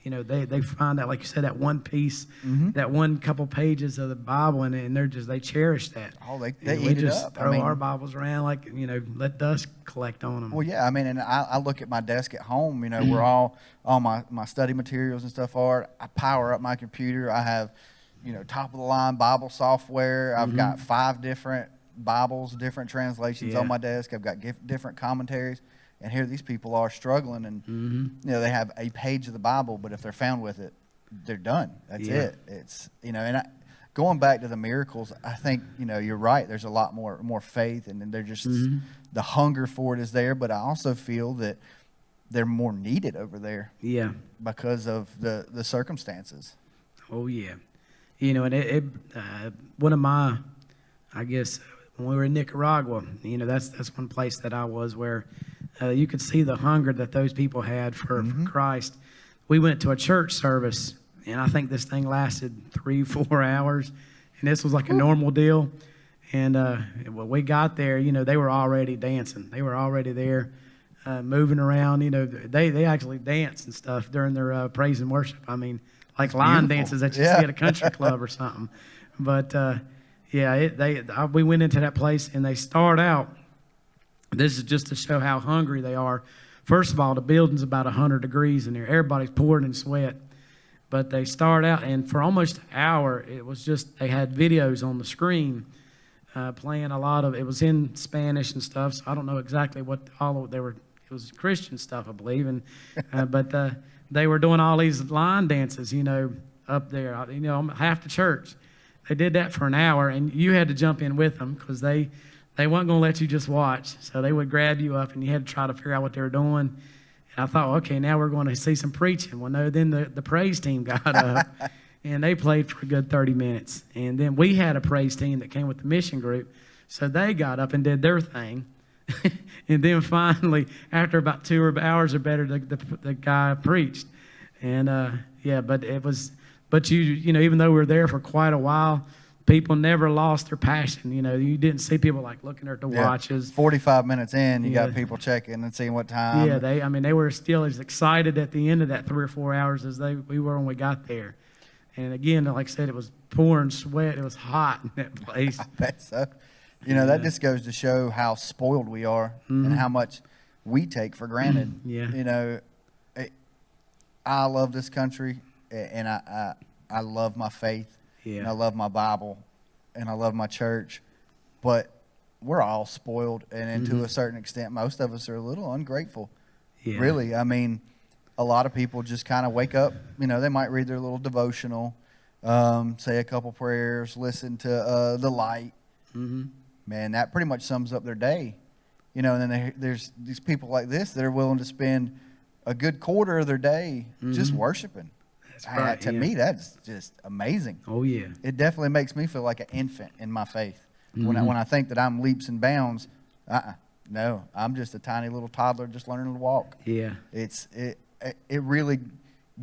They find that, like you said, that one piece, that one couple pages of the Bible, and they cherish that. Oh, they we eat just it up. throw our Bibles around like, let dust collect on them. Well, yeah, I mean, and I look at my desk at home, where all my study materials and stuff are. I power up my computer. I have, top of the line Bible software. I've got 5 different Bibles, different translations on my desk. I've got different commentaries. And here these people are struggling, and they have a page of the Bible, but if they're found with it, they're done. That's it. It's and going back to the miracles, I think you're right. There's a lot more faith, and they're just the hunger for it is there. But I also feel that they're more needed over there. Yeah, because of the circumstances. Oh yeah, and one of my, I guess when we were in Nicaragua, that's one place that I was where. You could see the hunger that those people had for Christ. We went to a church service, and I think this thing lasted 3-4 hours, and this was like a normal deal. And when we got there, they were already dancing. They were already there, moving around. They actually dance and stuff during their praise and worship. I mean, like line dances that you see at a country club or something. But we went into that place, and they start out. This is just to show how hungry they are. First of all, the building's about 100 degrees in there. Everybody's pouring in sweat. But they start out, and for almost an hour, it was just, they had videos on the screen playing a lot of, it was in Spanish and stuff, so I don't know exactly what it was Christian stuff, I believe. And but they were doing all these line dances, up there, half the church. They did that for an hour, and you had to jump in with them because they weren't going to let you just watch. So they would grab you up, and you had to try to figure out what they were doing. And I thought, okay, now we're going to see some preaching. Well, no, then the praise team got up, and they played for a good 30 minutes. And then we had a praise team that came with the mission group. So they got up and did their thing. And then finally, after about 2 hours or better, the guy preached. And, but even though we were there for quite a while, people never lost their passion. You didn't see people like looking at their watches. 45 minutes in, you got people checking and seeing what time. Yeah, they were still as excited at the end of that 3 or 4 hours as we were when we got there. And again, like I said, it was pouring sweat. It was hot in that place. I bet so. That just goes to show how spoiled we are and how much we take for granted. I love this country, and I love my faith. Yeah. And I love my Bible, and I love my church, but we're all spoiled, and to a certain extent, most of us are a little ungrateful. Yeah. Really, I mean, a lot of people just kind of wake up. They might read their little devotional, say a couple prayers, listen to the light. Man, that pretty much sums up their day. And then there's these people like this that are willing to spend a good quarter of their day just worshiping. Right, to me, that's just amazing. Oh, yeah. It definitely makes me feel like an infant in my faith. When I think that I'm leaps and bounds, no, I'm just a tiny little toddler just learning to walk. Yeah. It really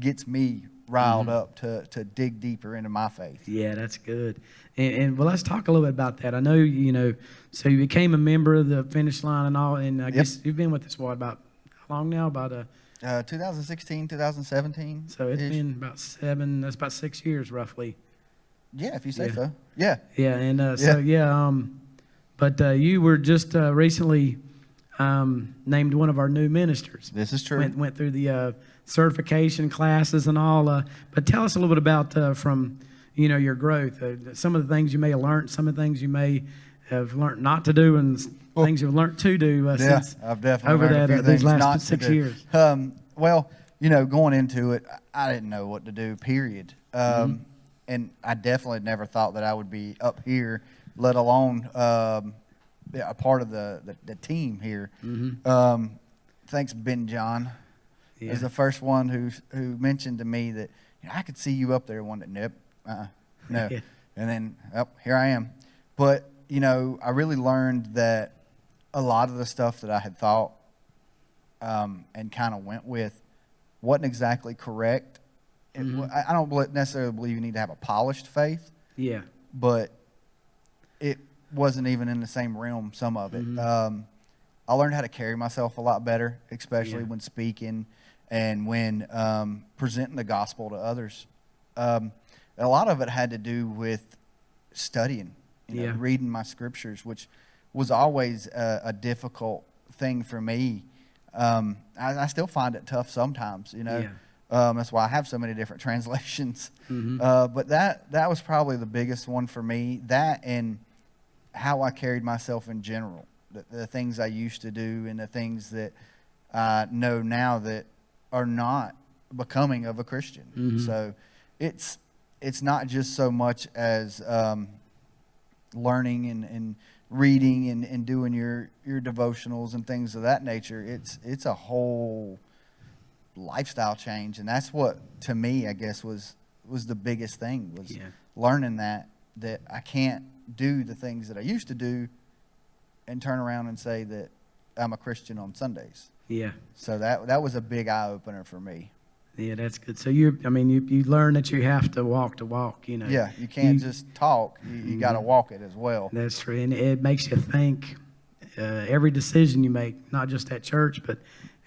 gets me riled up to dig deeper into my faith. Yeah, that's good. And well, let's talk a little bit about that. I know, so you became a member of the Finish Line and all, and I guess you've been with us, about how long now? About 2016, 2017. So it's been about 6 years roughly. Yeah, if you say Yeah. so. Yeah. Yeah, and Yeah. but you were just recently named one of our new ministers. This is true. Went through the certification classes and all. But tell us a little bit about from your growth. Some of the things you may have learned, some of the things you may have learned not to do, and things you've learned to do Yeah, since I've definitely over learned a few these things last not to 6 do. years. Well, going into it, I didn't know what to do, period. And I definitely never thought that I would be up here, let alone a part of the team here. Thanks, Ben John. Yeah. Is the first one who mentioned to me that I could see you up there. One that nope, no, Yeah. and then here I am. But I really learned that a lot of the stuff that I had thought and kind of went with wasn't exactly correct. I don't necessarily believe you need to have a polished faith. Yeah. But it wasn't even in the same realm, some of it. I learned how to carry myself a lot better, especially when speaking and when presenting the gospel to others. A lot of it had to do with studying, reading my scriptures, which was always a difficult thing for me. I still find it tough sometimes, That's why I have so many different translations. But that was probably the biggest one for me. That and how I carried myself in general. The things I used to do and the things that I know now that are not becoming of a Christian. So it's not just so much as learning and reading and doing your devotionals and things of that nature. It's a whole lifestyle change, and that's what to me I guess was the biggest thing was learning that I can't do the things that I used to do and turn around and say that I'm a Christian on Sundays. Yeah. So that was a big eye opener for me. Yeah, that's good. So you learn that you have to walk the walk, Yeah, you can't just talk. You got to walk it as well. That's true, and it makes you think. Every decision you make, not just at church, but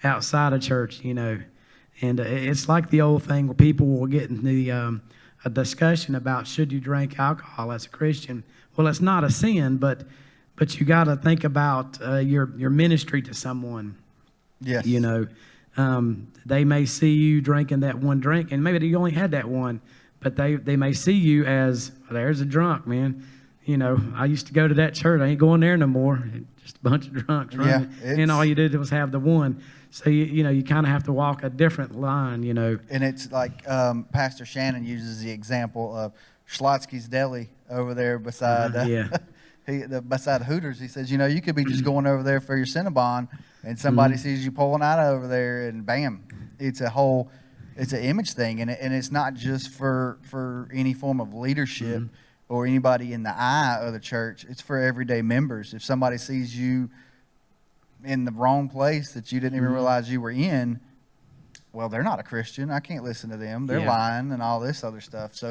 outside of church, And it's like the old thing where people will get into a discussion about should you drink alcohol as a Christian. Well, it's not a sin, but you got to think about your ministry to someone. Yes. They may see you drinking that one drink, and maybe you only had that one, but they may see you as, there's a drunk, man. I used to go to that church. I ain't going there no more. Just a bunch of drunks running. And all you did was have the one. So, you kind of have to walk a different line, And it's like Pastor Shannon uses the example of Schlotsky's Deli over there beside beside Hooters. He says, you could be just going over there for your Cinnabon, and somebody sees you pulling out over there, and bam, it's an image thing, and it's not just for any form of leadership or anybody in the eye of the church. It's for everyday members. If somebody sees you in the wrong place that you didn't even realize you were in, well, they're not a Christian. I can't listen to them. They're lying and all this other stuff. So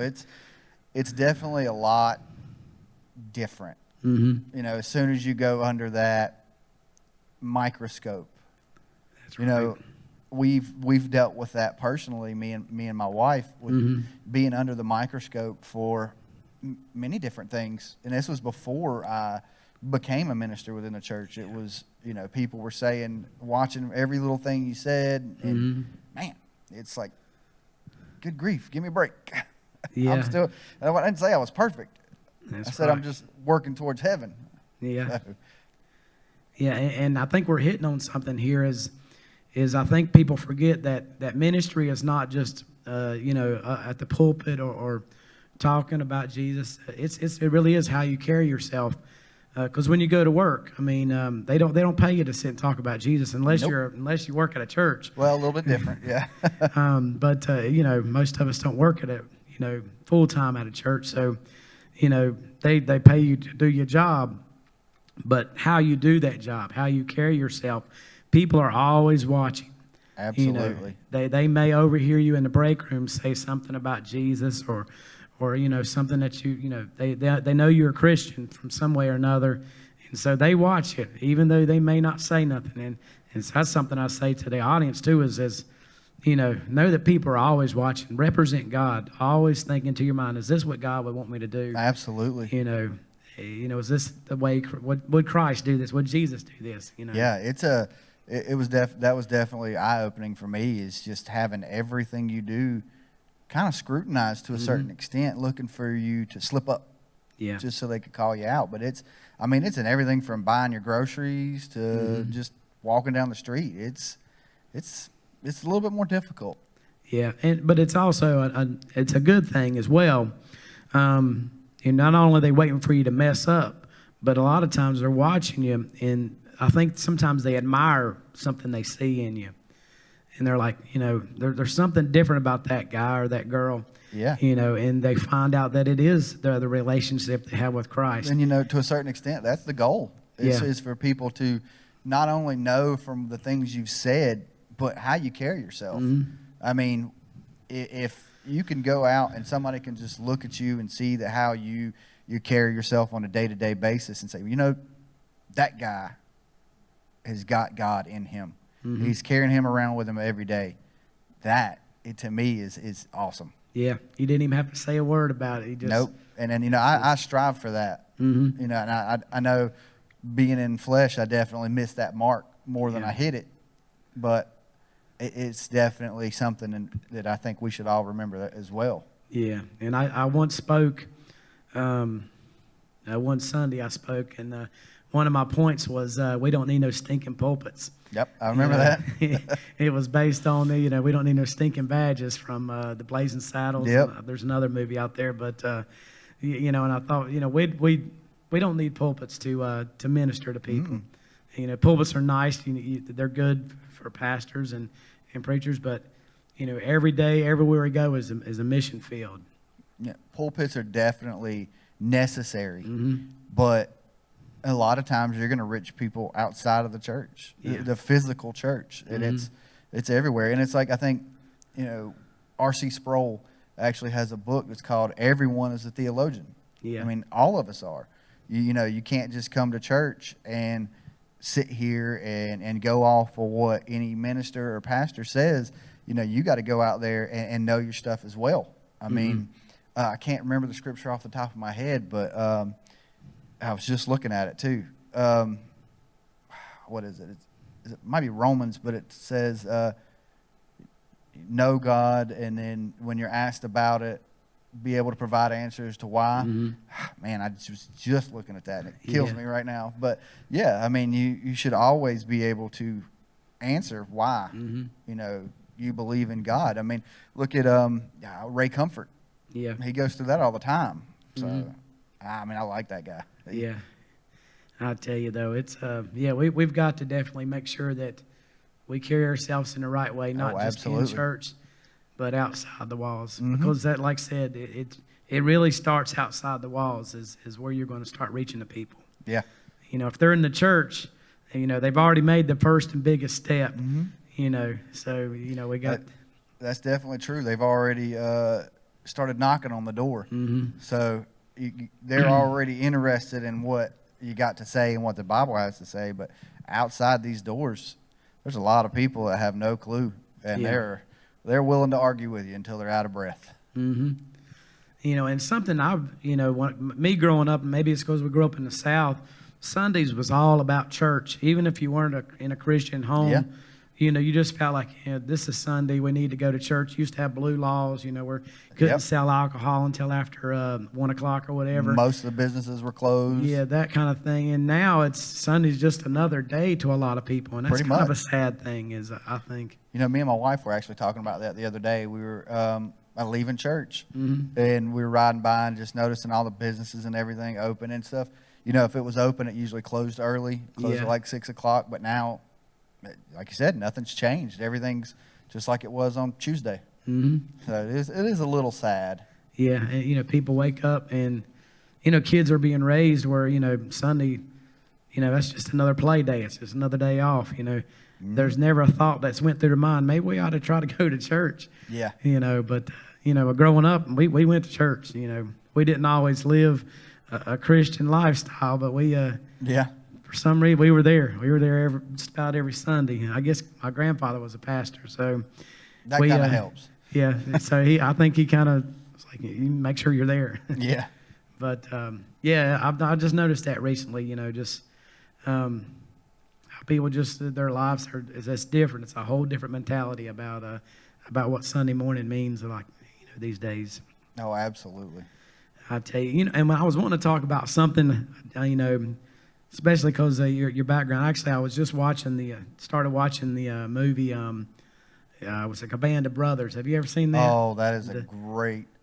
it's definitely a lot different. As soon as you go under that microscope. That's right. We've dealt with that personally, me and my wife, with being under the microscope for many different things. And this was before I became a minister within the church. It was, people were watching every little thing you said, and man, it's like, good grief, give me a break. Yeah. I didn't say I was perfect. That's I said, right. I'm just working towards heaven. Yeah. So, Yeah, and I think we're hitting on something here is I think people forget that ministry is not just, at the pulpit or talking about Jesus. It really is how you carry yourself. Because when you go to work, they don't pay you to sit and talk about Jesus unless you work at a church. well, a little bit different, yeah. But most of us don't work at full time at a church, so they pay you to do your job. But how you do that job, how you carry yourself, people are always watching. Absolutely. They may overhear you in the break room say something about Jesus or something that they know you're a Christian from some way or another, and so they watch it, even though they may not say nothing. And so that's something I say to the audience too: is know that people are always watching. Represent God. Always think into your mind, is this what God would want me to do? Absolutely. Is this the way? Would Christ do this? Would Jesus do this? Yeah, that was definitely eye-opening for me, is just having everything you do kind of scrutinized to a certain extent, looking for you to slip up, just so they could call you out. But it's in everything from buying your groceries to just walking down the street. It's a little bit more difficult. Yeah, but it's also it's a good thing as well. And not only are they waiting for you to mess up, but a lot of times they're watching you, and I think sometimes they admire something they see in you. And they're like, there's something different about that guy or that girl. Yeah. And they find out that it is the relationship they have with Christ. And, to a certain extent, that's the goal. Is for people to not only know from the things you've said, but how you carry yourself. If you can go out and somebody can just look at you and see that how you carry yourself on a day-to-day basis and say, that guy has got God in him. He's carrying him around with him every day. That, to me, is awesome. Yeah, you didn't even have to say a word about it. Nope. And then, I strive for that. And I know being in flesh, I definitely missed that mark more than I hit it. But it's definitely something that I think we should all remember as well. Yeah, and I once spoke, one Sunday I spoke, and one of my points was we don't need no stinking pulpits. Yep, I remember that. It was based on we don't need no stinking badges from the Blazing Saddles. Yep. There's another movie out there, but and I thought we don't need pulpits to minister to people. Pulpits are nice. They're good for pastors and preachers, but every day, everywhere we go is a mission field. Yeah, pulpits are definitely necessary, but a lot of times you're going to reach people outside of the church, the physical church, and it's everywhere. And it's like, I think, R.C. Sproul actually has a book that's called "Everyone is a Theologian." Yeah, all of us are. You can't just come to church and sit here and go off of what any minister or pastor says. You got to go out there and know your stuff as well. I can't remember the scripture off the top of my head, but I was just looking at it too. What is it? It might be Romans, but it says, know God, and then when you're asked about it, be able to provide answers to why. Man, I was just looking at that, and it kills me right now. But yeah, you should always be able to answer why you believe in God. Look at Ray Comfort. Yeah, he goes through that all the time. So I like that guy. Yeah, I tell you though, it's we've got to definitely make sure that we carry ourselves in the right way, not just in church, but outside the walls. Because that, like I said, it really starts outside the walls is where you're going to start reaching the people. Yeah. If they're in the church, they've already made the first and biggest step. So we got. That's definitely true. They've already started knocking on the door. So they're already interested in what you got to say and what the Bible has to say. But outside these doors, there's a lot of people that have no clue, and they're willing to argue with you until they're out of breath. And something me growing up, and maybe it's because we grew up in the South, Sundays was all about church. Even if you weren't in a Christian home, you just felt like, this is Sunday, we need to go to church. Used to have blue laws, where couldn't sell alcohol until after 1 o'clock or whatever. Most of the businesses were closed. Yeah, that kind of thing. And now Sunday's just another day to a lot of people, and that's kind of a sad thing, I think. Me and my wife were actually talking about that the other day. We were leaving church, and we were riding by and just noticing all the businesses and everything open and stuff. If it was open, it usually closed early, at like 6 o'clock. But now, like you said, nothing's changed. Everything's just like it was on Tuesday. So it is a little sad. Yeah, and, people wake up and, kids are being raised where, Sunday, that's just another play day. It's just another day off, There's never a thought that's went through their mind, maybe we ought to try to go to church. Yeah. But growing up, we went to church, We didn't always live a Christian lifestyle, but we for some reason we were there. We were there just about every Sunday. I guess my grandfather was a pastor, so That kind of helps. Yeah, so I think he kind of like, you make sure you're there. Yeah. But yeah, I just noticed that recently. Just how people just their lives is different. It's a whole different mentality about what Sunday morning means, like these days. Oh, absolutely. I tell you, and when I was wanting to talk about something, especially because your background. Actually, I was just started watching the movie. It was like A Band of Brothers. Have you ever seen that? Oh, that is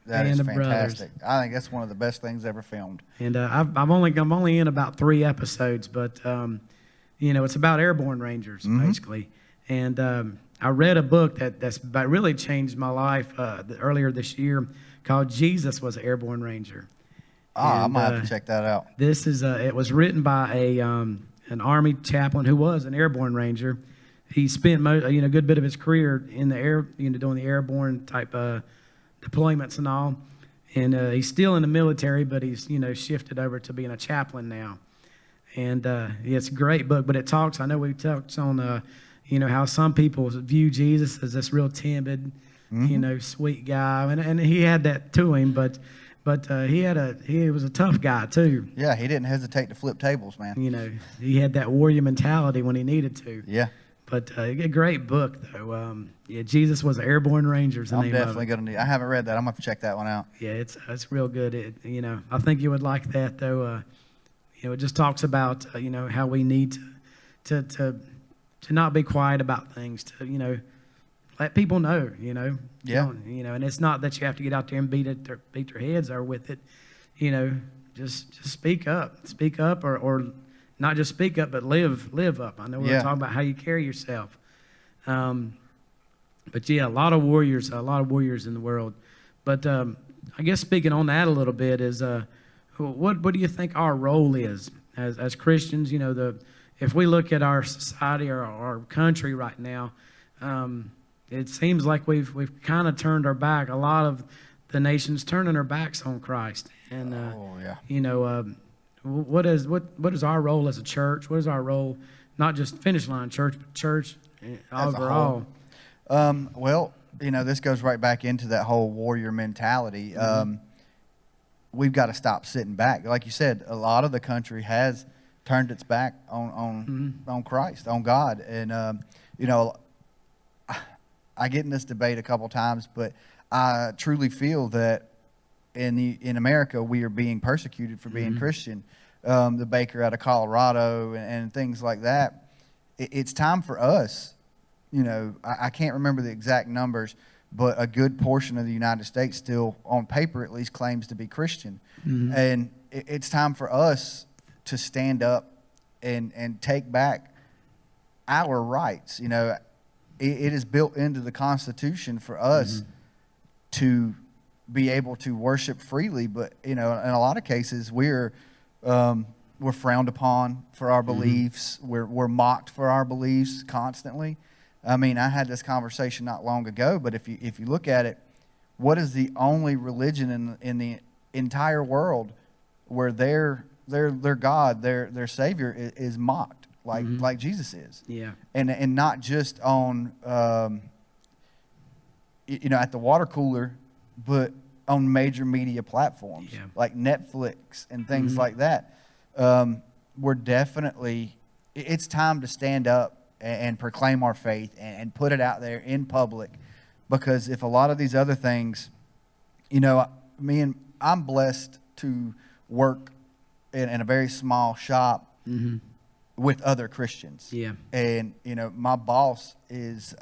that is fantastic. I think that's one of the best things ever filmed. And I'm only in about 3 episodes, but it's about Airborne Rangers basically. And I read a book that's really changed my life earlier this year called "Jesus Was an Airborne Ranger." I might have to check that out. This is it was written by an Army chaplain who was an Airborne Ranger. He spent a good bit of his career in the air, doing the airborne type deployments and all. And he's still in the military, but he's shifted over to being a chaplain now. And it's a great book, but it talks. I know we talked on how some people view Jesus as this real timid, sweet guy, and he had that to him, but he was a tough guy too. Yeah, he didn't hesitate to flip tables, man. He had that warrior mentality when he needed to. Yeah. But a great book though. Jesus Was an Airborne Ranger. I'm definitely gonna need. I haven't read that. I'm gonna have to check that one out. Yeah, it's real good. I think you would like that though. It just talks about how we need to not be quiet about things. To let people know. Yeah. And it's not that you have to get out there and beat their heads or with it. Just speak up, or not just speak up, but live up. I know we're talking about how you carry yourself. But yeah, a lot of warriors in the world. But I guess speaking on that a little bit is, what do you think our role is as Christians? If we look at our society or our country right now, it seems like we've kind of turned our back. A lot of the nation's turning their backs on Christ, and what is our role as a church? What is our role, not just Finish Line Church, but church overall? Well, this goes right back into that whole warrior mentality. We've got to stop sitting back. Like you said, a lot of the country has turned its back on Christ, on God, and I get in this debate a couple times, but I truly feel that in America we are being persecuted for being Christian. The baker out of Colorado and things like that. It's time for us. I can't remember the exact numbers, but a good portion of the United States still, on paper at least, claims to be Christian. And it's time for us to stand up and take back our rights. It is built into the Constitution for us to be able to worship freely, but in a lot of cases we're frowned upon for our beliefs. We're mocked for our beliefs constantly. I mean, I had this conversation not long ago, but if you look at it, what is the only religion in the entire world where their God, their Savior is mocked like Jesus is? Yeah. And not just on at the water cooler, but on major media platforms like Netflix and things like that. We're definitely, it's time to stand up and proclaim our faith and put it out there in public, because if a lot of these other things, I'm blessed to work in a very small shop with other Christians. Yeah. And, my boss is,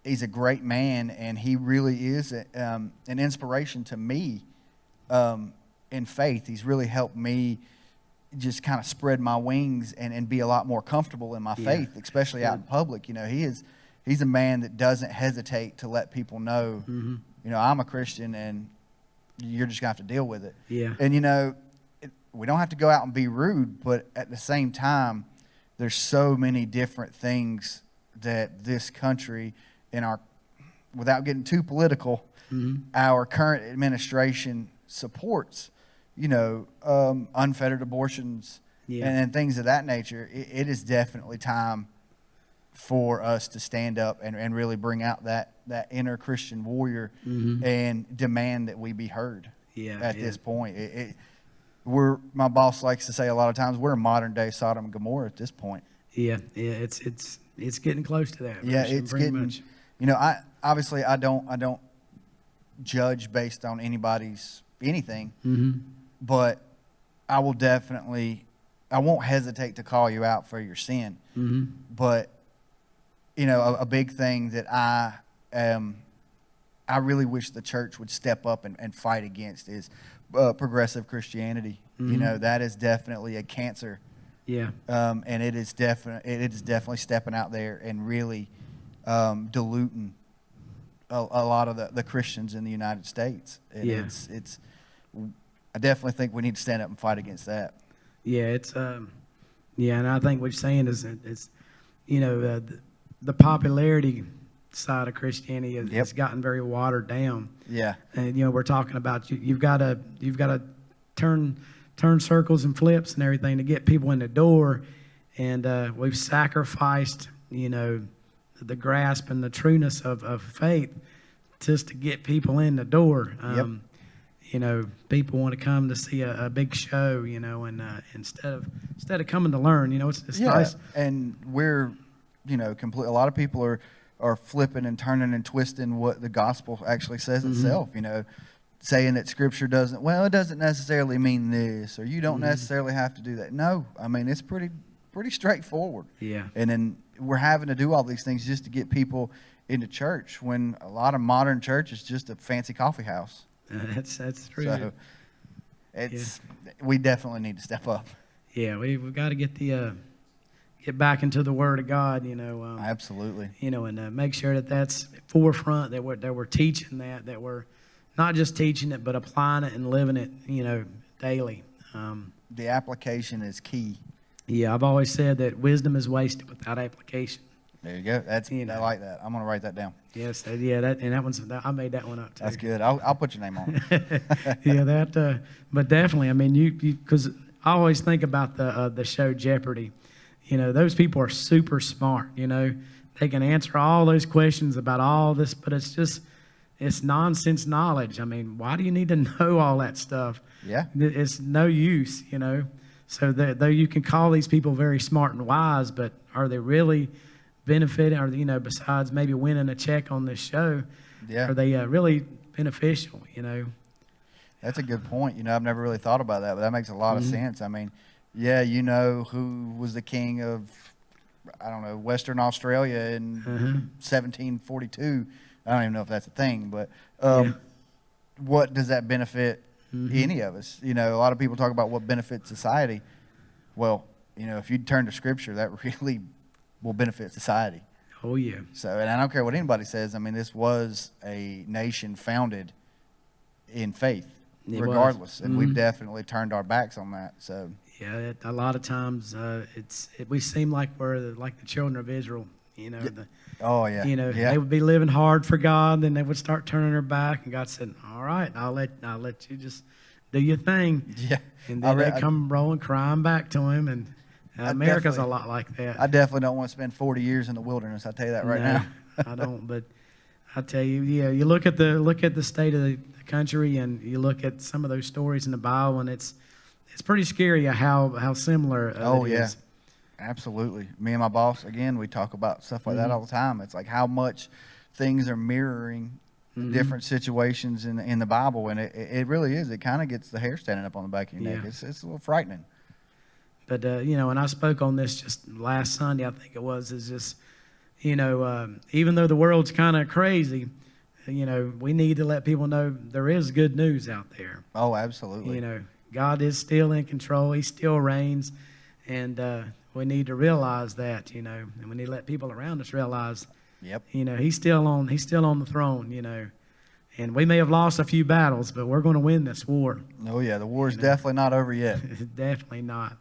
he's a great man, and he really is an inspiration to me in faith. He's really helped me just kind of spread my wings and be a lot more comfortable in my faith, especially out in public. He's a man that doesn't hesitate to let people know, I'm a Christian and you're just going to have to deal with it. Yeah. And, we don't have to go out and be rude, but at the same time, there's so many different things that this country and without getting too political, our current administration supports, unfettered abortions and things of that nature. It is definitely time for us to stand up and really bring out that inner Christian warrior and demand that we be heard. At this point, my boss likes to say a lot of times we're a modern day Sodom and Gomorrah at this point. It's getting close to that. Yeah, it's getting much. You know, I obviously I don't judge based on anybody's anything, but I will definitely, I won't hesitate to call you out for your sin. But you know, a big thing that I really wish the church would step up and fight against is progressive Christianity. You know, that is definitely a cancer. And it is definitely stepping out there and really diluting a lot of the Christians in the United States. And it's I definitely think we need to stand up and fight against that. And I think what you're saying is you know, the popularity side of Christianity has gotten very watered down. And you know, we're talking about you've got to turn circles and flips and everything to get people in the door, and we've sacrificed, you know, the grasp and the trueness of faith just to get people in the door. You know, people want to come to see a big show, you know, and instead of coming to learn, you know, it's nice. And we're, you know, a lot of people are flipping and turning and twisting what the gospel actually says itself, you know, saying that scripture doesn't necessarily mean this, or you don't necessarily have to do that. No, I mean, it's pretty straightforward. And then we're having to do all these things just to get people into church, when a lot of modern church is just a fancy coffee house. That's true. So we definitely need to step up. We've got to get back into the Word of God, you know. Absolutely. You know, and make sure that's forefront, that we're teaching that we're not just teaching it, but applying it and living it, you know, daily. The application is key. I've always said that wisdom is wasted without application. There you go. I like that. I'm going to write that down. Yes, that one's, I made that one up too. That's good. I'll put your name on it. But definitely, I mean, you because I always think about the show Jeopardy. You know, those people are super smart. You know, they can answer all those questions about all this, but it's nonsense knowledge. I mean, why do you need to know all that stuff? It's no use, you know. So though you can call these people very smart and wise, but are they really benefiting, or, you know, besides maybe winning a check on this show, are they really beneficial, you know? That's a good point. You know, I've never really thought about that, but that makes a lot of sense. I mean, you know who was the king of, I don't know, Western Australia in 1742. I don't even know if that's a thing, but what does that benefit any of us? You know, a lot of people talk about what benefits society. Well, you know, if you turn to Scripture, that really will benefit society. Oh, yeah. So, and I don't care what anybody says. I mean, this was a nation founded in faith, regardless, and we've definitely turned our backs on that. So, a lot of times we seem like we're like the children of Israel. You know, you know, they would be living hard for God, then they would start turning their back, and God said, "All right, I'll let you just do your thing." And then they come rolling, crying back to Him, and America's a lot like that. I definitely don't want to spend 40 years in the wilderness. I'll tell you that right now. I don't, but I tell you, you look at the state of the country, and you look at some of those stories in the Bible, and it's pretty scary how similar it is. Absolutely. Me and my boss, again, we talk about stuff like that all the time. It's like how much things are mirroring different situations in the Bible, and it really is. It kind of gets the hair standing up on the back of your neck. It's a little frightening. But, you know, and I spoke on this just last Sunday, I think it was, is just, you know, even though the world's kind of crazy, you know, we need to let people know there is good news out there. Oh, absolutely. You know, God is still in control. He still reigns. And we need to realize that, you know, and we need to let people around us realize, you know, he's still on the throne, you know. And we may have lost a few battles, but we're going to win this war. Oh, yeah, the war's definitely not over yet. Definitely not.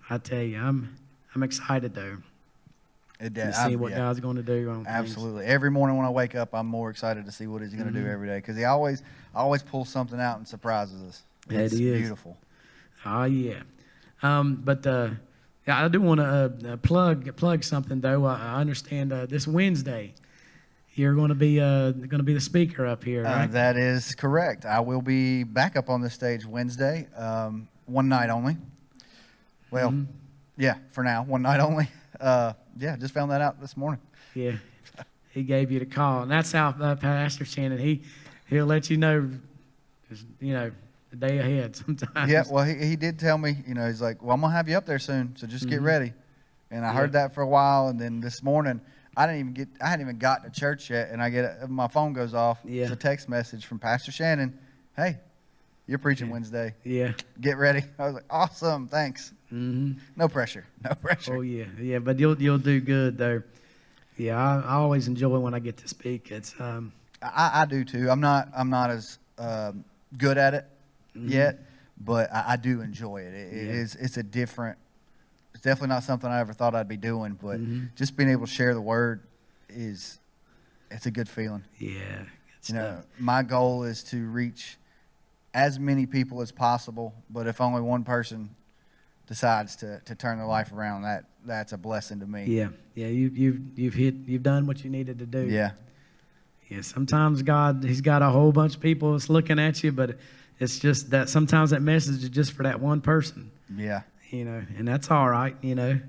I tell you, I'm excited, though, to see what God's going to do on Absolutely. things. Every morning when I wake up, I'm more excited to see what He's going to do every day, because He always pulls something out and surprises us. It's beautiful. Oh, yeah. But, Yeah, I do want to plug something though. I understand this Wednesday you're going to be the speaker up here, right? That is correct. I will be back up on the stage Wednesday, one night only. Well, yeah, for now, one night only. Yeah, just found that out this morning. Yeah, he gave you the call, and that's how Pastor Shannon. He'll let you know, the day ahead sometimes. Yeah, well, he did tell me, he's like, well, I'm gonna have you up there soon, so just get ready. And I heard that for a while, and then this morning, I hadn't even gotten to church yet, and my phone goes off. Yeah. It's a text message from Pastor Shannon. Hey, you're preaching Wednesday. Yeah. Get ready. I was like, awesome, thanks. Mm-hmm. No pressure. Oh yeah, but you'll do good though. Yeah, I always enjoy when I get to speak. It's I do too. I'm not as good at it yet, but I do enjoy it. It's a different. It's definitely not something I ever thought I'd be doing, but just being able to share the word it's a good feeling. Yeah. My goal is to reach as many people as possible, but if only one person decides to turn their life around, that's a blessing to me. Yeah. You've done what you needed to do. Yeah. Yeah. Sometimes He's got a whole bunch of people that's looking at you, but it's just that sometimes that message is just for that one person. Yeah. And that's all right, as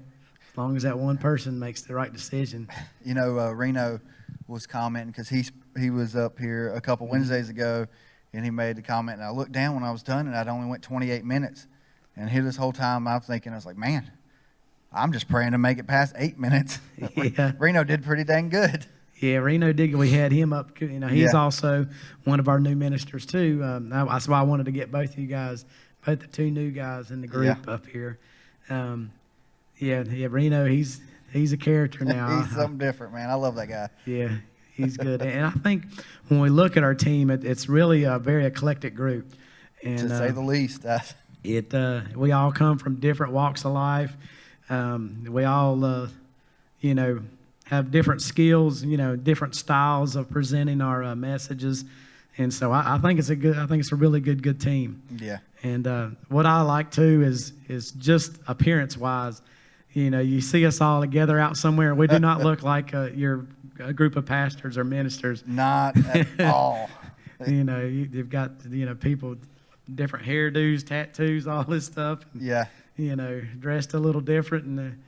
long as that one person makes the right decision. Reno was commenting because he was up here a couple Wednesdays ago, and he made the comment, and I looked down when I was done, and I'd only went 28 minutes. And here this whole time I was like, man, I'm just praying to make it past 8 minutes. Yeah. Reno did pretty dang good. Yeah, Reno did. We had him up. He's also one of our new ministers too. That's why I wanted to get both of you guys, both the two new guys in the group up here. Reno, he's a character now. He's something different, man. I love that guy. Yeah, he's good. And I think when we look at our team, it's really a very eclectic group. And, to say the least. We all come from different walks of life. We all, have different skills, different styles of presenting our messages. And so I think it's a really good team. Yeah. And what I like too is just appearance wise, you see us all together out somewhere. We do not look like you're a group of pastors or ministers. Not at all. You've got people, different hairdos, tattoos, all this stuff. Yeah. Dressed a little different, and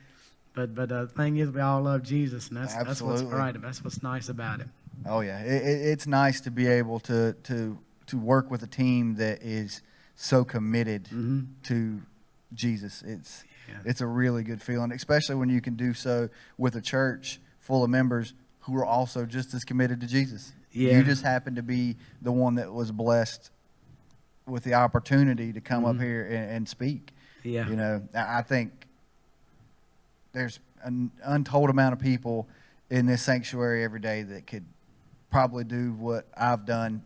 but the thing is, we all love Jesus, and that's what's right. That's what's nice about it. Oh yeah, it's nice to be able to work with a team that is so committed to Jesus. It's a really good feeling, especially when you can do so with a church full of members who are also just as committed to Jesus. Yeah. You just happen to be the one that was blessed with the opportunity to come up here and speak. Yeah. I think there's an untold amount of people in this sanctuary every day that could probably do what I've done,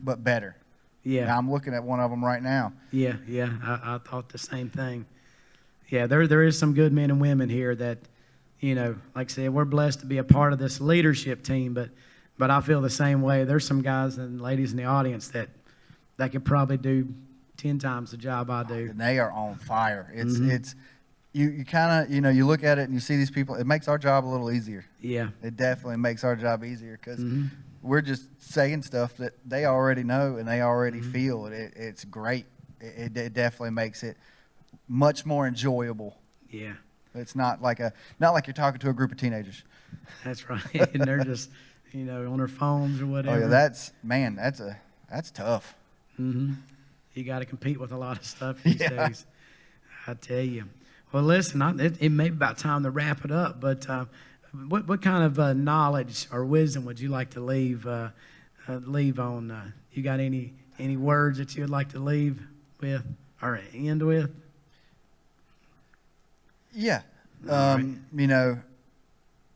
but better. Yeah. And I'm looking at one of them right now. Yeah. I thought the same thing. Yeah, there is some good men and women here that, like I said, we're blessed to be a part of this leadership team, but I feel the same way. There's some guys and ladies in the audience that could probably do 10 times the job I do. And they are on fire. It's you kind of, you look at it and you see these people. It makes our job a little easier. Yeah. It definitely makes our job easier because we're just saying stuff that they already know and they already feel. It's great. It definitely makes it much more enjoyable. Yeah. It's not like you're talking to a group of teenagers. That's right. And they're just, on their phones or whatever. Oh yeah, that's tough. You got to compete with a lot of stuff these days. I tell you. Well, listen, it may be about time to wrap it up, but what kind of knowledge or wisdom would you like to leave on? You got any words that you would like to leave with or end with? Yeah. Right.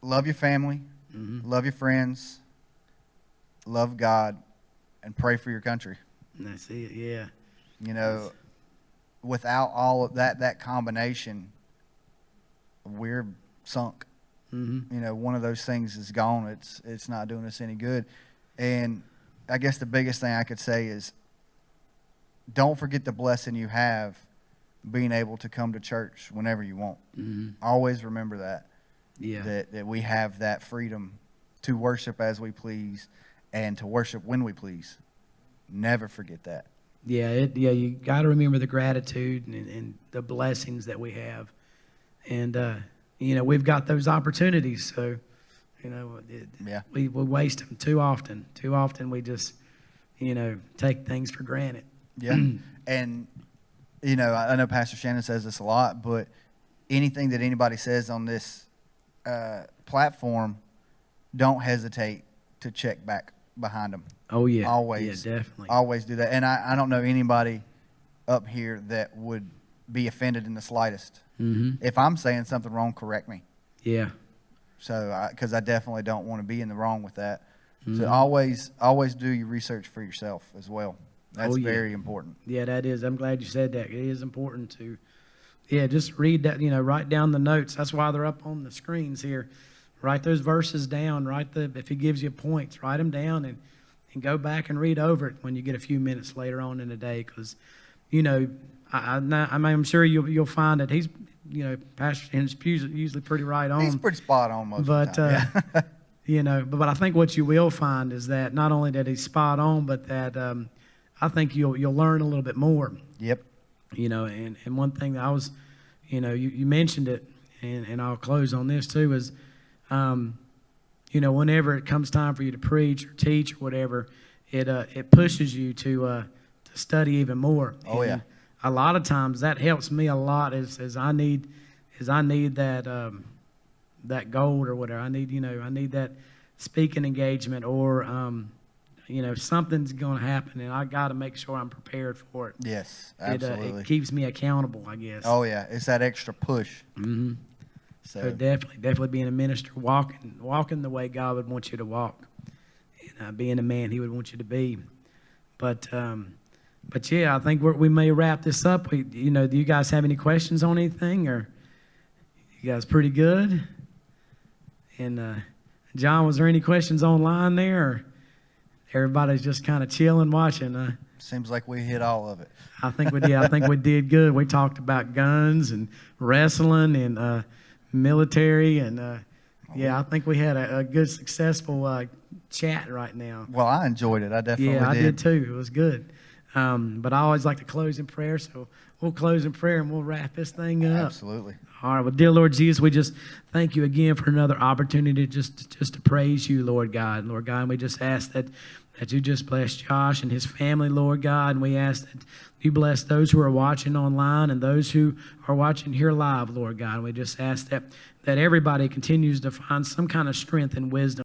Love your family, love your friends, love God, and pray for your country. That's it, yeah. Without all of that combination, we're sunk. One of those things is gone. It's not doing us any good. And I guess the biggest thing I could say is don't forget the blessing you have being able to come to church whenever you want. Always remember that. Yeah. That we have that freedom to worship as we please and to worship when we please. Never forget that. Yeah, you got to remember the gratitude and the blessings that we have. And, we've got those opportunities. So, we waste them too often. Too often we just, take things for granted. Yeah. And, I know Pastor Shannon says this a lot, but anything that anybody says on this platform, don't hesitate to check back behind them. Oh, yeah. Always. Yeah, definitely. Always do that. And I don't know anybody up here that would be offended in the slightest. If I'm saying something wrong, correct me. Yeah. So, because I definitely don't want to be in the wrong with that. So always do your research for yourself as well. That's very important. Yeah, that is. I'm glad you said that. It is important to, just read that, write down the notes. That's why they're up on the screens here. Write those verses down. If he gives you points, write them down and go back and read over it when you get a few minutes later on in the day. Because, I'm sure you'll find that he's, Pastor Shan's usually pretty right on. He's pretty spot on most of the time. But I think what you will find is that not only that he's spot on, but that I think you'll learn a little bit more. Yep. And one thing that I was, you mentioned it, and I'll close on this too, is, whenever it comes time for you to preach or teach or whatever, it pushes you to study even more. Oh, yeah. A lot of times that helps me a lot as I need that that gold or whatever. I need that speaking engagement or something's going to happen and I got to make sure I'm prepared for it. Yes, absolutely. It keeps me accountable, I guess. Oh yeah, it's that extra push. So definitely being a minister, walking the way God would want you to walk, and being the man He would want you to be. But yeah, I think we may wrap this up. Do you guys have any questions on anything, or you guys pretty good? And John, was there any questions online there, or everybody's just kind of chilling, watching? Seems like we hit all of it. I think we did. I think we did good. We talked about guns and wrestling and military, and I think we had a good, successful chat right now. Well, I enjoyed it. I definitely did. Yeah, I did too. It was good. But I always like to close in prayer, so we'll close in prayer and we'll wrap this thing up. Absolutely. All right. Well, dear Lord Jesus, we just thank you again for another opportunity just to praise you, Lord God. Lord God, and we just ask that you just bless Josh and his family, Lord God. And we ask that you bless those who are watching online and those who are watching here live, Lord God. And we just ask that everybody continues to find some kind of strength and wisdom